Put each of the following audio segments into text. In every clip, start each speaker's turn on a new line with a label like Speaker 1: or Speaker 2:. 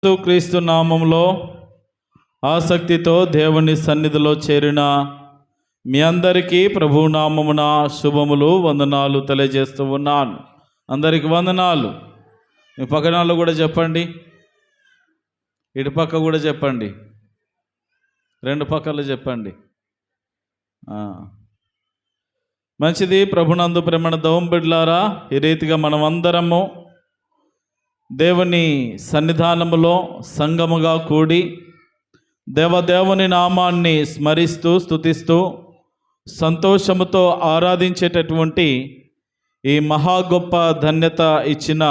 Speaker 1: క్రీస్తు నామములో ఆసక్తితో దేవుని సన్నిధిలో చేరిన మీ అందరికీ ప్రభు నామమున శుభములు వందనాలు తెలియజేస్తూ ఉన్నాను. అందరికి వందనాలు. మీ పక్కనాలు కూడా చెప్పండి, ఇటు పక్క కూడా చెప్పండి, రెండు పక్కలు చెప్పండి. మంచిది. ప్రభునందు ప్రేమణ దోంబిడ్లారా, ఈ రీతిగా మనం అందరము దేవుని సన్నిధానములో సంగముగా కూడి దేవదేవుని నామాన్ని స్మరిస్తూ స్తుతిస్తూ సంతోషముతో ఆరాధించేటటువంటి ఈ మహా గొప్ప ధన్యత ఇచ్చిన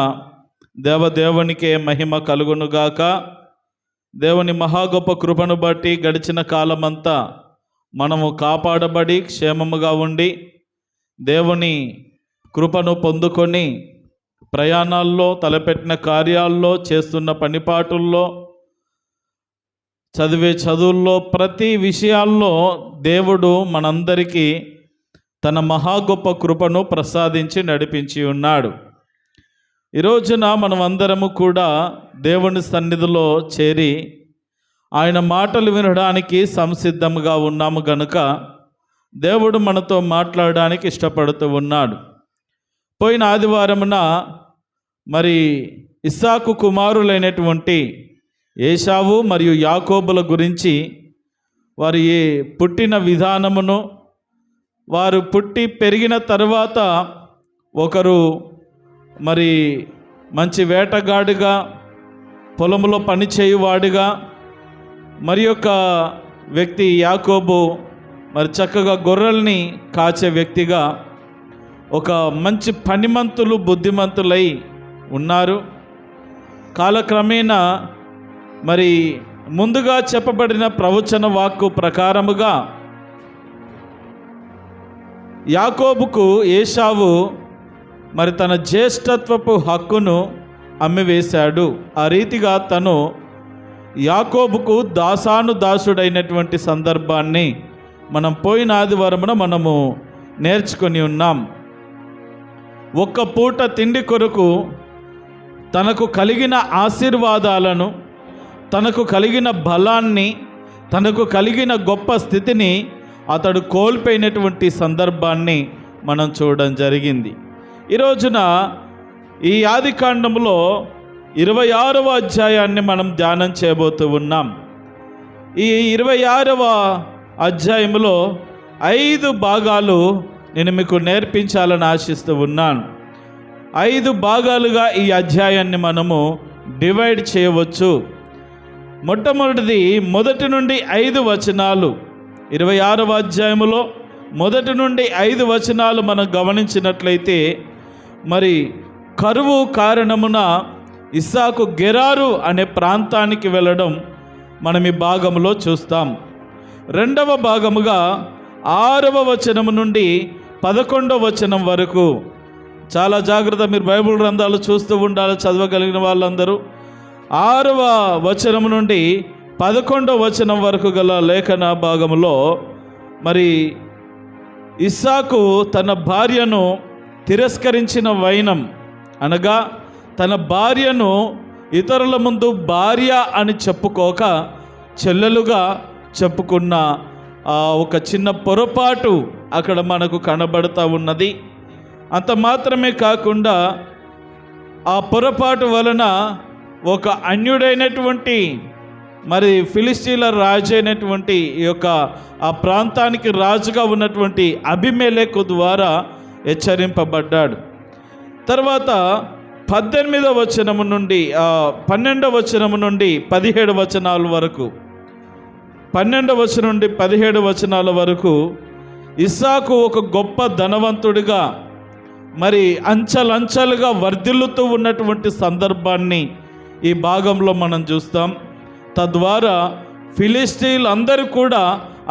Speaker 1: దేవదేవునికే మహిమ కలుగునుగాక. దేవుని మహా గొప్ప కృపను బట్టి గడిచిన కాలమంతా మనము కాపాడబడి క్షేమముగా ఉండి దేవుని కృపను పొందుకొని ప్రయాణాల్లో, తలపెట్టిన కార్యాల్లో, చేస్తున్న పనిపాటుల్లో, చదివే చదువుల్లో, ప్రతి విషయాల్లో దేవుడు మనందరికీ తన మహా గొప్ప కృపను ప్రసాదించి నడిపించి ఉన్నాడు. ఈ రోజున మనం అందరము కూడా దేవుని సన్నిధిలో చేరి ఆయన మాటలు వినడానికి సంసిద్ధంగా ఉన్నాము గనుక దేవుడు మనతో మాట్లాడడానికి ఇష్టపడుతూ ఉన్నాడు. పోయిన ఆదివారమున మరి ఇస్సాకు కుమారులైనటువంటి ఏశావు మరియు యాకోబుల గురించి, వారి పుట్టిన విధానమును, వారు పుట్టి పెరిగిన తర్వాత ఒకరు మరి మంచి వేటగాడిగా, పొలంలో పనిచేయువాడిగా, మరి యొక్క వ్యక్తి యాకోబు మరి చక్కగా గొర్రెల్ని కాచే వ్యక్తిగా, ఒక మంచి పనిమంతులు, బుద్ధిమంతులై ఉన్నారు. కాలక్రమేణా మరి ముందుగా చెప్పబడిన ప్రవచన వాక్కు ప్రకారముగా యాకోబుకు ఏశావు మరి తన జ్యేష్ఠత్వపు హక్కును అమ్మివేశాడు. ఆ రీతిగా తను యాకోబుకు దాసుడైనటువంటి సందర్భాన్ని మనం పోయిన ఆదివారమున మనము నేర్చుకొని ఉన్నాం. ఒక్క పూట తిండి కొరకు తనకు కలిగిన ఆశీర్వాదాలను, తనకు కలిగిన బలాన్ని, తనకు కలిగిన గొప్ప స్థితిని అతడు కోల్పోయినటువంటి సందర్భాన్ని మనం చూడడం జరిగింది. ఈ రోజున ఈ ఆదికాండంలో 26వ అధ్యాయాన్ని మనం ధ్యానం చేయబోతూ ఉన్నాం. ఈ 26వ అధ్యాయంలో 5 భాగాలు నేను మీకు నేర్పించాలని ఆశిస్తూ ఉన్నాను. 5 భాగాలుగా ఈ అధ్యాయాన్ని మనము డివైడ్ చేయవచ్చు. మొట్టమొదటిది 1 నుండి 5 వచనాలు. 26వ అధ్యాయములో 1 నుండి 5 వచనాలు మనం గమనించినట్లయితే, మరి కరువు కారణమున ఇస్సాకు గెరారు అనే ప్రాంతానికి వెళ్ళడం మనం ఈ భాగంలో చూస్తాం. రెండవ భాగముగా 6వ వచనము నుండి 11వ వచనం వరకు, చాలా జాగ్రత్త, మీరు బైబిల్ గ్రంథాలు చూస్తూ ఉండాలి చదవగలిగిన వాళ్ళందరూ. 6వ వచనం నుండి 11వ వచనం వరకు గల లేఖన భాగంలో మరి ఇస్సాకు తన భార్యను తిరస్కరించిన వైనం, అనగా తన భార్యను ఇతరుల ముందు భార్య అని చెప్పుకోక చెల్లెలుగా చెప్పుకున్న ఒక చిన్న పొరపాటు అక్కడ మనకు కనబడుతూ ఉన్నది. అంత మాత్రమే కాకుండా ఆ పొరపాటు వలన ఒక అన్యుడైనటువంటి మరి ఫిలిస్తీన్ల రాజు అయినటువంటి ఈ యొక్క ఆ ప్రాంతానికి రాజుగా ఉన్నటువంటి అబీమెలెకు ద్వారా హెచ్చరింపబడ్డాడు. తర్వాత 18వ వచనము నుండి 12వ వచనము నుండి 17 వచనాల వరకు, 12వ వచనం నుండి 17 వచనాల వరకు ఇస్సాకు ఒక గొప్ప ధనవంతుడిగా మరి అంచెలంచెలుగా వర్ధిల్లుతూ ఉన్నటువంటి సందర్భాన్ని ఈ భాగంలో మనం చూస్తాం. తద్వారా ఫిలిస్తీన్లు అందరూ కూడా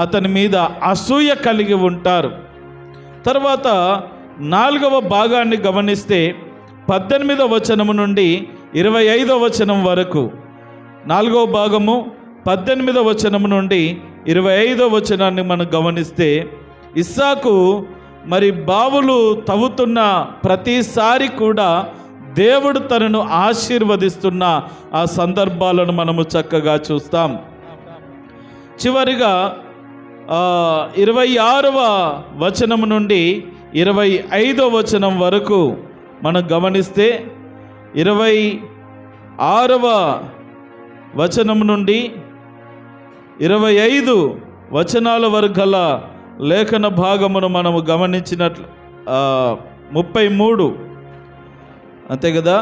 Speaker 1: అతని మీద అసూయ కలిగి ఉంటారు. తర్వాత 4వ భాగాన్ని గమనిస్తే 18వ వచనము నుండి 25వ వచనం వరకు, 4వ భాగము 18వ వచనము నుండి 25వ వచనాన్ని మనం గమనిస్తే, ఇస్సాకు మరి బావులు తవ్వుతున్న ప్రతిసారి కూడా దేవుడు తనను ఆశీర్వదిస్తున్న ఆ సందర్భాలను మనము చక్కగా చూస్తాం. చివరిగా 26వ వచనం నుండి 25వ వచనం వరకు మనం గమనిస్తే 26వ వచనం నుండి 25 వచనాల వరకు గల లేఖన భాగమును మనము గమనించినట్లు 33 అంతే కదా,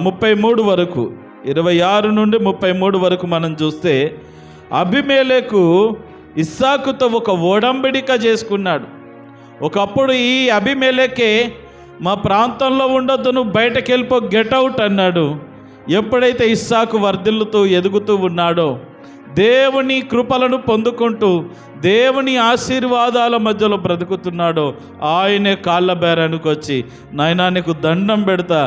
Speaker 1: 33 వరకు 26 నుండి 33 వరకు మనం చూస్తే అబీమెలెకు ఇస్సాకుతో ఒక ఒడంబడిక చేసుకున్నాడు. ఒకప్పుడు ఈ అబీమెలెకే మా ప్రాంతంలో ఉండొద్దు, నువ్వు బయటకు వెళ్ళిపో, గెట్ అవుట్ అన్నాడు. ఎప్పుడైతే ఇస్సాకు వర్ధిల్లుతూ ఎదుగుతూ ఉన్నాడో, దేవుని కృపలను పొందుకుంటూ దేవుని ఆశీర్వాదాల మధ్యలో బ్రతుకుతున్నాడో, ఆయనే కాళ్ళ బేరానికి వచ్చి, నాయనా నీకు దండం పెడతా,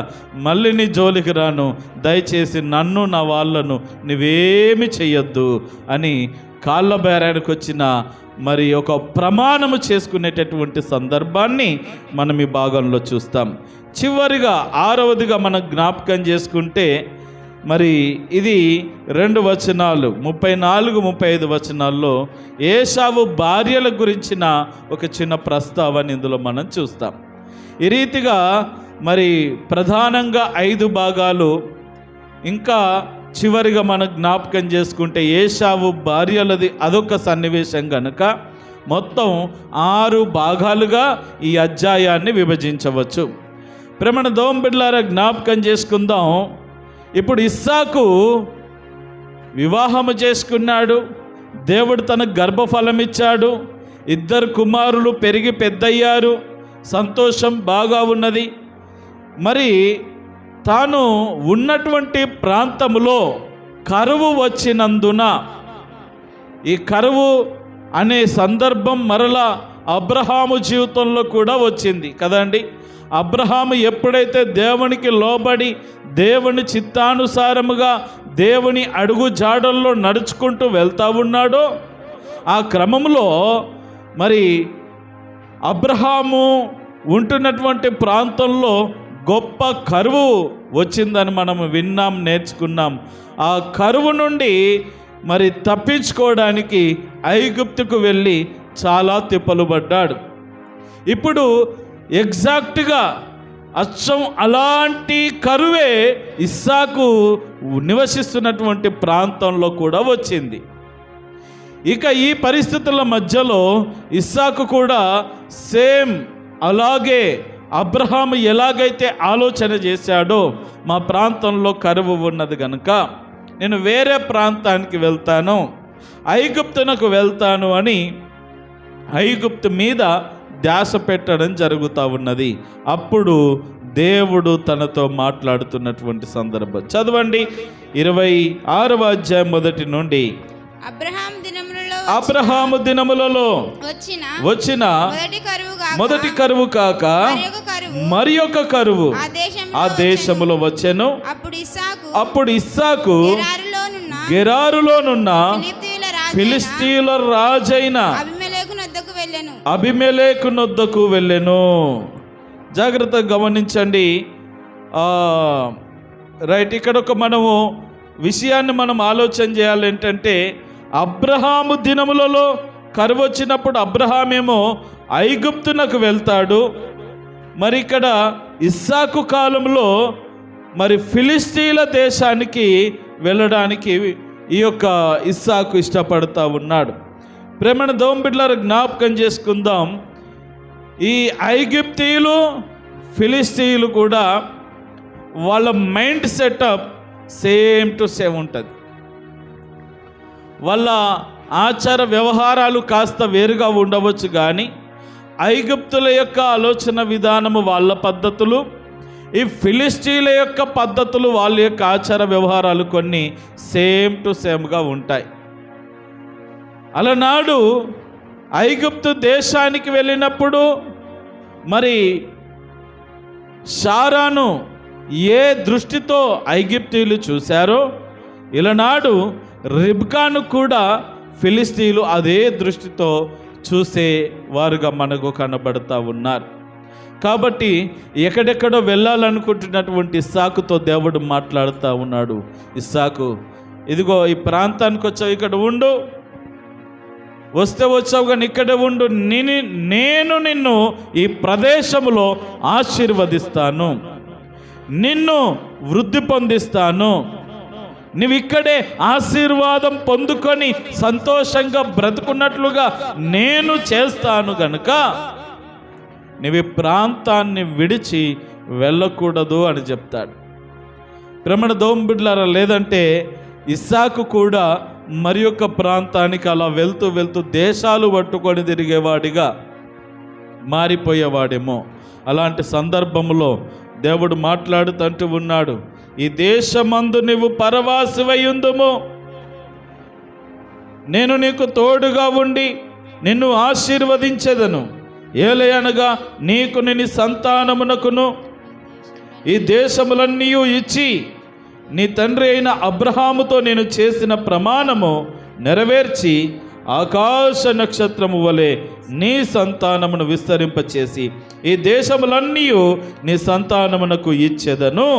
Speaker 1: మళ్ళీ నీ జోలికి రాను, దయచేసి నన్ను నా వాళ్ళను నువ్వేమి చెయ్యొద్దు అని కాళ్ళ బేరానికి వచ్చిన మరి ఒక ప్రమాణము చేసుకునేటటువంటి సందర్భాన్ని మనం ఈ భాగంలో చూస్తాం. చివరిగా 6వదిగా మనం జ్ఞాపకం చేసుకుంటే మరి ఇది 2 వచనాలు 34-35 వచనాల్లో ఏశావు భార్యల గురించిన ఒక చిన్న ప్రస్తావన ఇందులో మనం చూస్తాం. ఈ రీతిగా మరి ప్రధానంగా 5 భాగాలు. ఇంకా చివరిగా మనం జ్ఞాపకం చేసుకుంటే ఏశావు భార్యలది అదొక సన్నివేశం కనుక మొత్తం 6 భాగాలుగా ఈ అధ్యాయాన్ని విభజించవచ్చు. ప్రేమణ దోంబిడ్లారా జ్ఞాపకం చేసుకుందాం. ఇప్పుడు ఇస్సాకు వివాహము చేసుకున్నాడు, దేవుడు తనకు గర్భఫలం ఇచ్చాడు, 2 కుమారులు పెరిగి పెద్దయ్యారు, సంతోషం బాగా ఉన్నది. మరి తాను ఉన్నటువంటి ప్రాంతములో కరువు వచ్చినందున, ఈ కరువు అనే సందర్భం మరలా అబ్రహాము జీవితంలో కూడా వచ్చింది కదండి. అబ్రహాము ఎప్పుడైతే దేవునికి లోబడి దేవుని చిత్తానుసారముగా దేవుని అడుగు జాడల్లో నడుచుకుంటూ వెళ్తా ఉన్నాడో, ఆ క్రమంలో మరి అబ్రహాము ఉంటున్నటువంటి ప్రాంతంలో గొప్ప కరువు వచ్చిందని మనం విన్నాం, నేర్చుకున్నాం. ఆ కరువు నుండి మరి తప్పించుకోవడానికి ఐగుప్తుకు వెళ్ళి చాలా తిప్పలు పడ్డాడు. ఇప్పుడు ఎగ్జాక్ట్గా అచ్చం అలాంటి కరువే ఇస్సాకు నివసిస్తున్నటువంటి ప్రాంతంలో కూడా వచ్చింది. ఇక ఈ పరిస్థితుల మధ్యలో ఇస్సాకు కూడా సేమ్ అలాగే అబ్రహాము ఎలాగైతే ఆలోచన చేశాడో, మా ప్రాంతంలో కరువు ఉన్నది కనుక నేను వేరే ప్రాంతానికి వెళ్తాను, ఐగుప్తునకు వెళ్తాను అని ఐగుప్తు మీద ధ్యాస పెట్టడం జరుగుతూ ఉన్నది. అప్పుడు దేవుడు తనతో మాట్లాడుతున్నటువంటి సందర్భం చదవండి. 26వ అధ్యాయం 1 నుండి. అబ్రహాము దినములలో వచ్చిన మొదటి కరువు కాక మరి ఒక కరువు ఆ దేశములో వచ్చెను. అప్పుడు ఇస్సాకు గెరారులోనున్న ఫిలిష్తీయుల రాజైన అబీమెలెకు నొద్దకు వెళ్ళెను. జాగ్రత్తగా గమనించండి. రైట్, ఇక్కడ ఒక మనము విషయాన్ని మనం ఆలోచన చేయాలి. ఏంటంటే అబ్రహాము దినములలో కరువు వచ్చినప్పుడు అబ్రహామేమో ఐగుప్తునకు వెళ్తాడు. మరి ఇక్కడ ఇస్సాకు కాలంలో మరి ఫిలిష్తీయుల దేశానికి వెళ్ళడానికి ఈ యొక్క ఇస్సాకు ఇష్టపడుతూ ఉన్నాడు. ప్రేమణ దోంబిడ్లారు జ్ఞాపకం చేసుకుందాం. ఈ ఐగుప్తీయులు ఫిలిష్తీయులు కూడా వాళ్ళ mind setup same to same ఉంటుంది. వాళ్ళ ఆచార వ్యవహారాలు కాస్త వేరుగా ఉండవచ్చు, కానీ ఐగుప్తుల యొక్క ఆలోచన విధానము వాళ్ళ పద్ధతులు, ఈ ఫిలిష్తీయుల యొక్క పద్ధతులు వాళ్ళ యొక్క ఆచార వ్యవహారాలు కొన్ని సేమ్ టు సేమ్గా ఉంటాయి. అలనాడు ఐగుప్తు దేశానికి వెళ్ళినప్పుడు మరి షారాను ఏ దృష్టితో ఐగుప్తీయులు చూశారో, ఇలనాడు రిబ్కాను కూడా ఫిలిష్తీయులు అదే దృష్టితో చూసే వారుగా మనకు కనబడుతూ ఉన్నారు. కాబట్టి ఎక్కడెక్కడో వెళ్ళాలనుకుంటున్నటువంటి ఇస్సాకుతో దేవుడు మాట్లాడుతూ ఉన్నాడు. ఇస్సాకు, ఇదిగో ఈ ప్రాంతానికి వచ్చావు, ఇక్కడ ఉండు, వస్తే వచ్చావు కానీ ఇక్కడే ఉండు, నేను నిన్ను ఈ ప్రదేశంలో ఆశీర్వదిస్తాను, నిన్ను వృద్ధి పొందిస్తాను, నువ్వు ఇక్కడే ఆశీర్వాదం పొందుకొని సంతోషంగా బ్రతుకున్నట్లుగా నేను చేస్తాను గనుక నువ్వు ఈ ప్రాంతాన్ని విడిచి వెళ్ళకూడదు అని చెప్తాడు. ప్రేమణ దోంబిడ్లారా, లేదంటే ఇస్సాకు కూడా మరి యొక్క ప్రాంతానికి అలా వెళ్తూ వెళ్తూ దేశాలు పట్టుకొని తిరిగేవాడిగా మారిపోయేవాడేమో. అలాంటి సందర్భంలో దేవుడు మాట్లాడుతూ ఉన్నాడు, ఈ దేశమందు నువ్వు పరవాసివై ఉందుము, నేను నీకు తోడుగా ఉండి నిన్ను ఆశీర్వదించెదను, ఏలయనగా నీకు నీ సంతానమునకును ఈ దేశములన్నీ ఇచ్చి నీ తండ్రి అయిన అబ్రహాముతో నేను చేసిన ప్రమాణము నెరవేర్చి ఆకాశ నక్షత్రము వలె నీ సంతానమును విస్తరింపచేసి ఈ దేశములన్నీ నీ సంతానమునకు ఇచ్చెదను,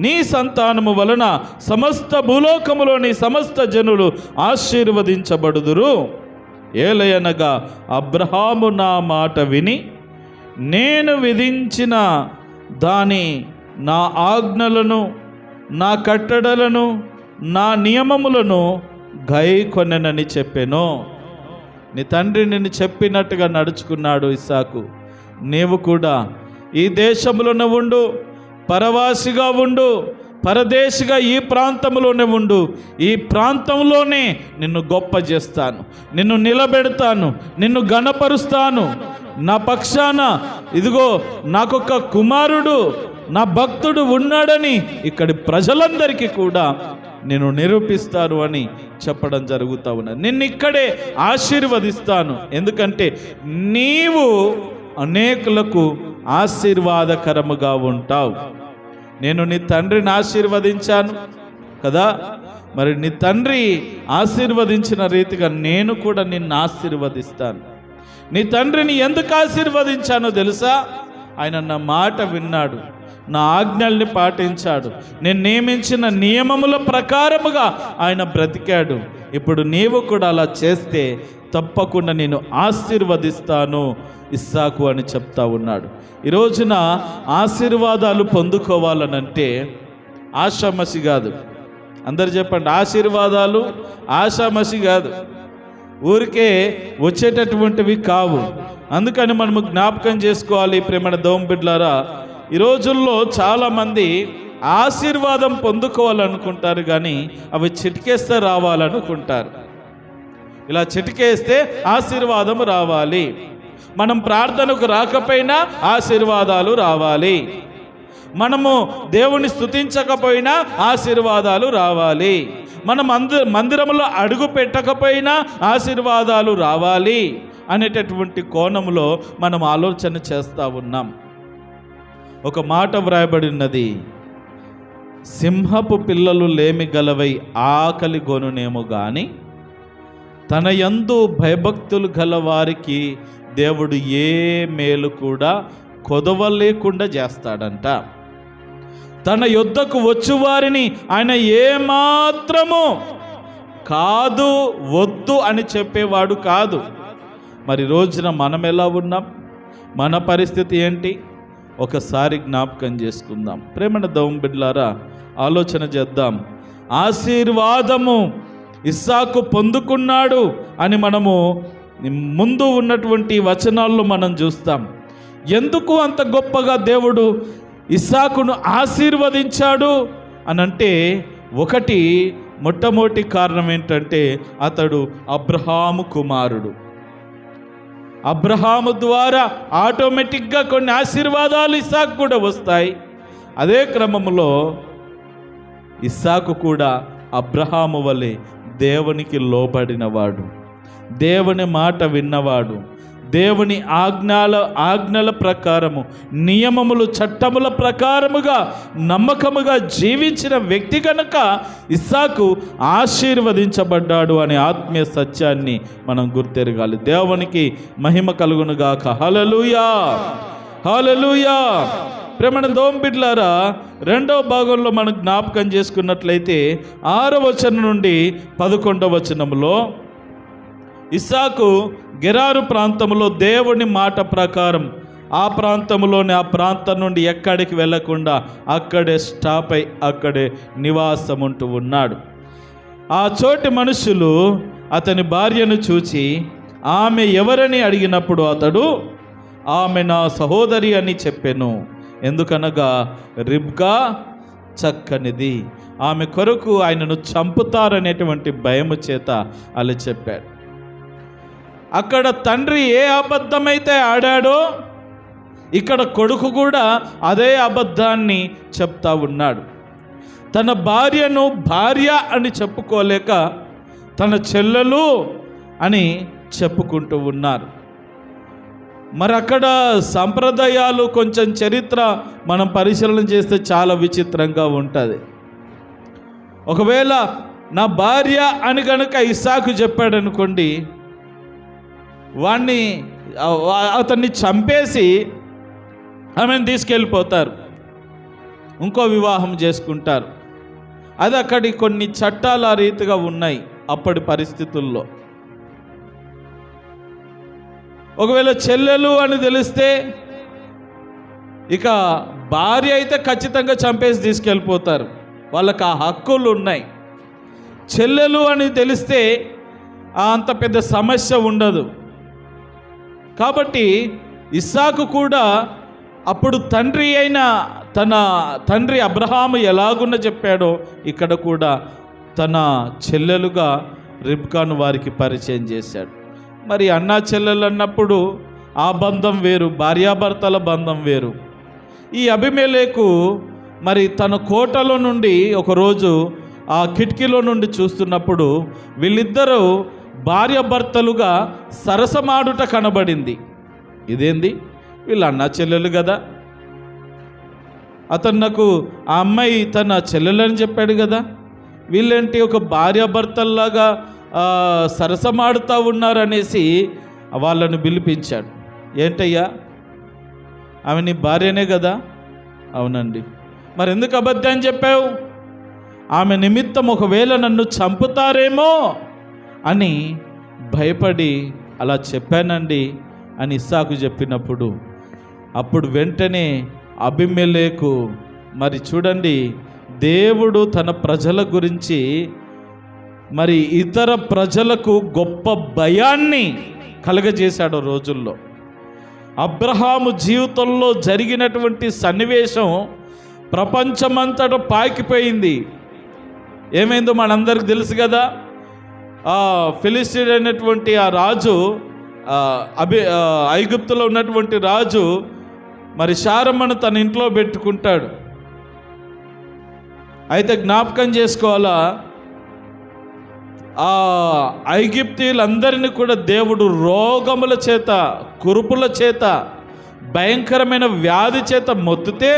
Speaker 1: నీ సంతానము వలన సమస్త భూలోకములోని సమస్త జనులు ఆశీర్వదించబడుదురు. ఏలయనగా అబ్రహాము నా మాట విని నేను విధించిన నా ఆజ్ఞలను, నా కట్టడలను, నా నియమములను గైకొనెనని చెప్పెను. నీ తండ్రి నిన్ను చెప్పినట్టుగా నడుచుకున్నాడు ఇస్సాకు. నీవు కూడా ఈ దేశంలోనే ఉండు, పరవాసిగా ఉండు, పరదేశిగా ఈ ప్రాంతంలోనే ఉండు, ఈ ప్రాంతంలోనే నిన్ను గొప్ప చేస్తాను, నిన్ను నిలబెడతాను, నిన్ను ఘనపరుస్తాను. నా పక్షాన ఇదిగో నాకొక కుమారుడు, నా భక్తుడు ఉన్నాడని ఇక్కడి ప్రజలందరికీ కూడా నేను నిరూపిస్తాను అని చెప్పడం జరుగుతూ ఉన్నది. నిన్ను ఇక్కడే ఆశీర్వదిస్తాను, ఎందుకంటే నీవు అనేకులకు ఆశీర్వాదకరముగా ఉంటావు. నేను నీ తండ్రిని ఆశీర్వదించాను కదా, మరి నీ తండ్రి ఆశీర్వదించిన రీతిగా నేను కూడా నిన్ను ఆశీర్వదిస్తాను. నీ తండ్రిని ఎందుకు ఆశీర్వదించానో తెలుసా? ఆయన నా మాట విన్నాడు, నా ఆజ్ఞల్ని పాటించాడు, నేను నియమించిన నియమముల ప్రకారముగా ఆయన బ్రతికాడు. ఇప్పుడు నీవు కూడా అలా చేస్తే తప్పకుండా నేను ఆశీర్వదిస్తాను ఇస్సాకు అని చెప్తా ఉన్నాడు. ఈ రోజున ఆశీర్వాదాలు పొందుకోవాలనంటే ఆషామసి కాదు. అందరు చెప్పండి, ఆశీర్వాదాలు ఆషామసి కాదు, ఊరికే వచ్చేటటువంటివి కావు. అందుకని మనము జ్ఞాపకం చేసుకోవాలి ప్రేమణ దోంబిడ్లారా. ఈ రోజుల్లో చాలామంది ఆశీర్వాదం పొందుకోవాలనుకుంటారు కానీ అవి చిటికేస్తే రావాలనుకుంటారు. ఇలా చిటికేస్తే ఆశీర్వాదం రావాలి, మనం ప్రార్థనకు రాకపోయినా ఆశీర్వాదాలు రావాలి, మనము దేవుని స్తుతించకపోయినా ఆశీర్వాదాలు రావాలి, మనం మందిరంలో అడుగు పెట్టకపోయినా ఆశీర్వాదాలు రావాలి అనేటటువంటి కోణంలో మనం ఆలోచన చేస్తూ ఉన్నాం. ఒక మాట వ్రాయబడినది, సింహపు పిల్లలు లేమి గలవై ఆకలి గొనునేమో గాని తన యందు భయభక్తులు గలవారికి దేవుడు ఏ మేలు కూడా కొదవలేకుండా చేస్తాడంట. తన యొద్దకు వచ్చువారిని ఆయన ఏమాత్రము కాదు వద్దు అని చెప్పేవాడు కాదు. మరి రోజున మనం ఎలా ఉన్నాం, మన పరిస్థితి ఏంటి ఒకసారి జ్ఞాపకం చేసుకుందాం. ప్రేమణ దోంబిడ్లారా, ఆలోచన చేద్దాం. ఆశీర్వాదము ఇస్సాకు పొందుకున్నాడు అని మనము ముందు ఉన్నటువంటి వచనాల్లో మనం చూస్తాం. ఎందుకు అంత గొప్పగా దేవుడు ఇస్సాకును ఆశీర్వదించాడు అనంటే, ఒకటి మొట్టమొదటి కారణం ఏంటంటే అతడు అబ్రహాము కుమారుడు. అబ్రహాము ద్వారా ఆటోమేటిక్గా కొన్ని ఆశీర్వాదాలు ఇస్సాకు కూడా వస్తాయి. అదే క్రమంలో ఇస్సాకు కూడా అబ్రహాము వలె దేవునికి లోబడినవాడు, దేవుని మాట విన్నవాడు, దేవుని ఆజ్ఞల ప్రకారము, నియమములు చట్టముల ప్రకారముగా నమ్మకముగా జీవించిన వ్యక్తి కనుక ఇస్సాకు ఆశీర్వదించబడ్డాడు అనే ఆత్మీయ సత్యాన్ని మనం గుర్తెరగాలి. దేవునికి మహిమ కలుగునుగాక. హల్లెలూయా. హల్లెలూయా. ప్రేమణ దోంబిడ్లారా, 2వ భాగంలో మనం జ్ఞాపకం చేసుకున్నట్లయితే 6వ వచనం నుండి 11వ వచనంలో ఇస్సాకు గెరారు ప్రాంతంలో దేవుని మాట ప్రకారం ఆ ప్రాంతం నుండి ఎక్కడికి వెళ్ళకుండా అక్కడే స్టాప్ అయి అక్కడే నివాసం ఉంటూ ఉన్నాడు. ఆ చోటి మనుషులు అతని భార్యను చూచి ఆమె ఎవరని అడిగినప్పుడు అతడు ఆమె నా సహోదరి అని చెప్పెను. ఎందుకనగా రిబ్కా చక్కనిది, ఆమె కొరకు ఆయనను చంపుతారనేటువంటి భయము చేత అలా చెప్పాడు. అక్కడ తండ్రి ఏ అబద్ధమైతే ఆడాడో ఇక్కడ కొడుకు కూడా అదే అబద్ధాన్ని చెప్తా ఉన్నాడు. తన భార్యను భార్య అని చెప్పుకోలేక తన చెల్లెలు అని చెప్పుకుంటూ ఉన్నారు. మరి అక్కడ సంప్రదాయాలు, కొంచెం చరిత్ర మనం పరిశీలన చేస్తే చాలా విచిత్రంగా ఉంటుంది. ఒకవేళ నా భార్య అని కనుక ఇస్సాకు చెప్పాడు అనుకోండి, అతన్ని చంపేసి ఆమెను తీసుకెళ్ళిపోతారు, ఇంకో వివాహం చేసుకుంటారు. అది అక్కడి కొన్ని చట్టాలు ఆ రీతిగా ఉన్నాయి అప్పటి పరిస్థితుల్లో. ఒకవేళ చెల్లెలు అని తెలిస్తే ఇక భార్య అయితే ఖచ్చితంగా చంపేసి తీసుకెళ్ళిపోతారు, వాళ్ళకి ఆ హక్కులు ఉన్నాయి. చెల్లెలు అని తెలిస్తే అంత పెద్ద సమస్య ఉండదు. కాబట్టి ఇస్సాకు కూడా అప్పుడు తండ్రి అయిన తన తండ్రి అబ్రహాము ఎలాగున్న చెప్పాడో ఇక్కడ కూడా తన చెల్లెలుగా రిబ్కాను వారికి పరిచయం చేశాడు. మరి అన్నా చెల్లెలు అన్నప్పుడు ఆ బంధం వేరు, భార్యాభర్తల బంధం వేరు. ఈ అబీమెలెకు మరి తన కోటలో నుండి ఒకరోజు ఆ కిటికీలో నుండి చూస్తున్నప్పుడు వీళ్ళిద్దరూ భార్యాభర్తలుగా సరసమాడుట కనబడింది. ఇదేంది, వీళ్ళు అన్నా చెల్లెలు కదా, అతను నాకు ఆ అమ్మాయి తన చెల్లెలని చెప్పాడు కదా, వీళ్ళేంటి ఒక భార్యాభర్తల్లాగా సరసమాడుతూ ఉన్నారనేసి వాళ్ళను పిలిపించాడు. ఏంటయ్యా, ఆమె నీ భార్యనే కదా? అవునండి. మరి ఎందుకు అబద్ధం చెప్పావు? ఆమె నిమిత్తం ఒకవేళ నన్ను చంపుతారేమో అని భయపడి అలా చెప్పానండి అని ఇస్సాకు చెప్పినప్పుడు అప్పుడు వెంటనే అబీమెలెకు, మరి చూడండి, దేవుడు తన ప్రజల గురించి మరి ఇతర ప్రజలకు గొప్ప భయాన్ని కలుగజేశాడు రోజుల్లో. అబ్రహాము జీవితంలో జరిగినటువంటి సన్నివేశం ప్రపంచమంతటా పాకిపోయింది. ఏమైందో మనందరికి తెలుసు కదా. ఫిలిస్తీన్ అయినటువంటి ఆ రాజు, ఐగుప్తులో ఉన్నటువంటి రాజు మరి శారమ్మను తన ఇంట్లో పెట్టుకుంటాడు. అయితే జ్ఞాపకం చేసుకోవాలా, ఆ ఐగుప్తీయులందరినీ కూడా దేవుడు రోగముల చేత, కురుపుల చేత, భయంకరమైన వ్యాధి చేత మొత్తితే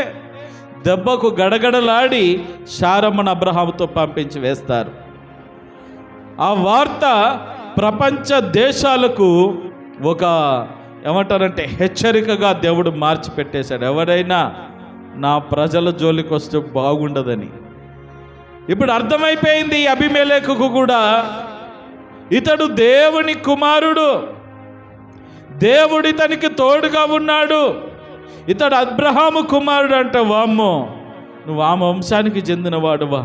Speaker 1: దెబ్బకు గడగడలాడి శారమ్మను అబ్రహాముతో పంపించి వేస్తారు. ఆ వార్త ప్రపంచ దేశాలకు ఒక ఏమంటారంటే హెచ్చరికగా దేవుడు మార్చిపెట్టేశాడు. ఎవరైనా నా ప్రజల జోలికి వస్తే బాగుండదని. ఇప్పుడు అర్థమైపోయింది ఈ అబీమెలెకుకు కూడా, ఇతడు దేవుని కుమారుడు, దేవుడి తనకి తోడుగా ఉన్నాడు, ఇతడు అబ్రహాము కుమారుడు అంటే, వామ్మో, నువ్వు ఆ వంశానికి చెందినవాడవా,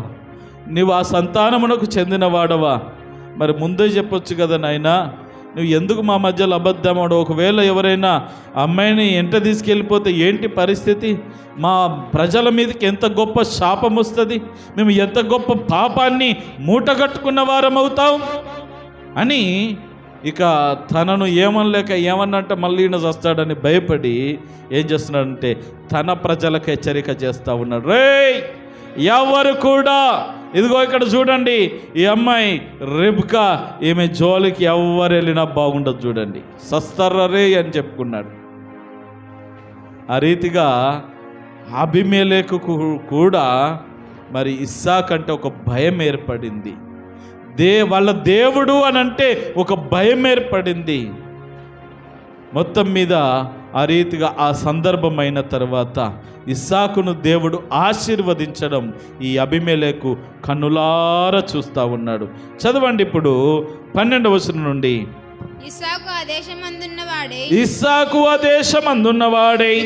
Speaker 1: నువ్వు ఆ సంతానమునకు చెందినవాడవా, మరి ముందే చెప్పొచ్చు కదా నాయనా, నువ్వు ఎందుకు మా మధ్యలో అబద్ధమాడు? ఒకవేళ ఎవరైనా అమ్మాయిని ఎంట తీసుకెళ్ళిపోతే ఏంటి పరిస్థితి? మా ప్రజల మీదకి ఎంత గొప్ప శాపం వస్తుంది, మేము ఎంత గొప్ప పాపాన్ని మూటగట్టుకున్న వారం అవుతాం అని ఇక తనను ఏమనలేక ఏమన్నంటే మళ్ళీ ఈయన వస్తాడని భయపడి ఏం చేస్తున్నాడంటే తన ప్రజలకు హెచ్చరిక చేస్తూ ఉన్నాడు. రేయ్, ఎవరు కూడా, ఇదిగో ఇక్కడ చూడండి, ఈ అమ్మాయి రిబ్కా, ఈమె జోలికి ఎవరు వెళ్ళినా బాగుండదు, చూడండి, సస్తర్రే అని చెప్పుకున్నాడు. ఆ రీతిగా అబీమెలెకుకు కూడా మరి ఇస్సాకు అంటే ఒక భయం ఏర్పడింది. వాళ్ళ దేవుడు అని అంటే ఒక భయం ఏర్పడింది. మొత్తం మీద ఆ రీతిగా ఆ సందర్భమైన తర్వాత ఇస్సాకును దేవుడు ఆశీర్వదించడం ఈ అబీమెలెకు కన్నులారా చూస్తూ ఉన్నాడు. చదవండి ఇప్పుడు 12వ వచనం నుండి.
Speaker 2: ఇస్సాకు ఆ
Speaker 1: దేశమందున్నవాడై